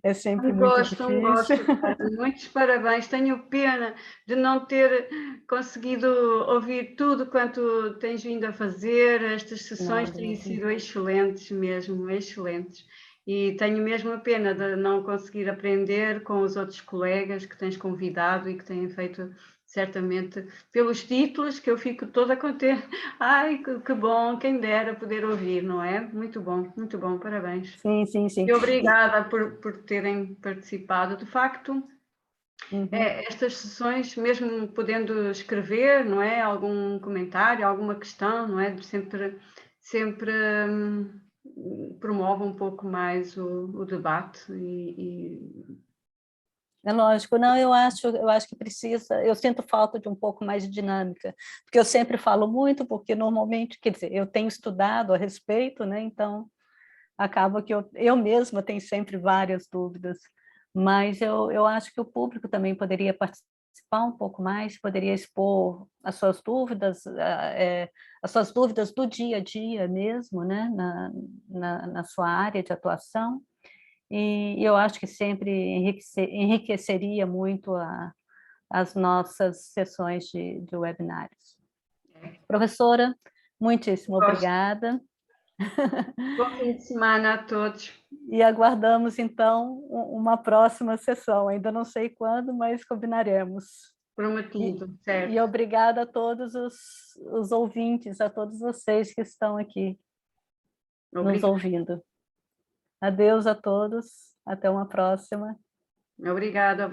Speaker 1: é sempre muito difícil.
Speaker 2: Um gosto, muitos parabéns, tenho pena de não ter conseguido ouvir tudo quanto tens vindo a fazer, estas sessões têm sido excelentes mesmo, excelentes. E tenho mesmo a pena de não conseguir aprender com os outros colegas que tens convidado e que têm feito, certamente, pelos títulos, que eu fico toda contente. Ai, que bom, quem dera poder ouvir, não é? Muito bom, parabéns.
Speaker 1: Sim, sim, sim.
Speaker 2: E obrigada por terem participado. De facto, estas sessões, mesmo podendo escrever, não é? Algum comentário, alguma questão, não é? Sempre promove um pouco mais o debate
Speaker 1: É lógico, não, eu acho que precisa, eu sinto falta de um pouco mais de dinâmica, porque eu sempre falo muito, porque normalmente, quer dizer, eu tenho estudado a respeito, né, então acaba que eu mesma tenho sempre várias dúvidas, mas eu acho que o público também poderia participar um pouco mais, poderia expor as suas dúvidas do dia a dia mesmo, né, na sua área de atuação, e eu acho que sempre enriqueceria muito as nossas sessões de webinários. Professora, muitíssimo obrigada.
Speaker 2: Bom fim de semana a todos.
Speaker 1: E aguardamos, então, uma próxima sessão. Ainda não sei quando, mas combinaremos.
Speaker 2: Prometido, certo.
Speaker 1: E obrigada a todos os ouvintes, a todos vocês que estão aqui nos ouvindo. Adeus a todos, até uma próxima.
Speaker 2: Obrigada.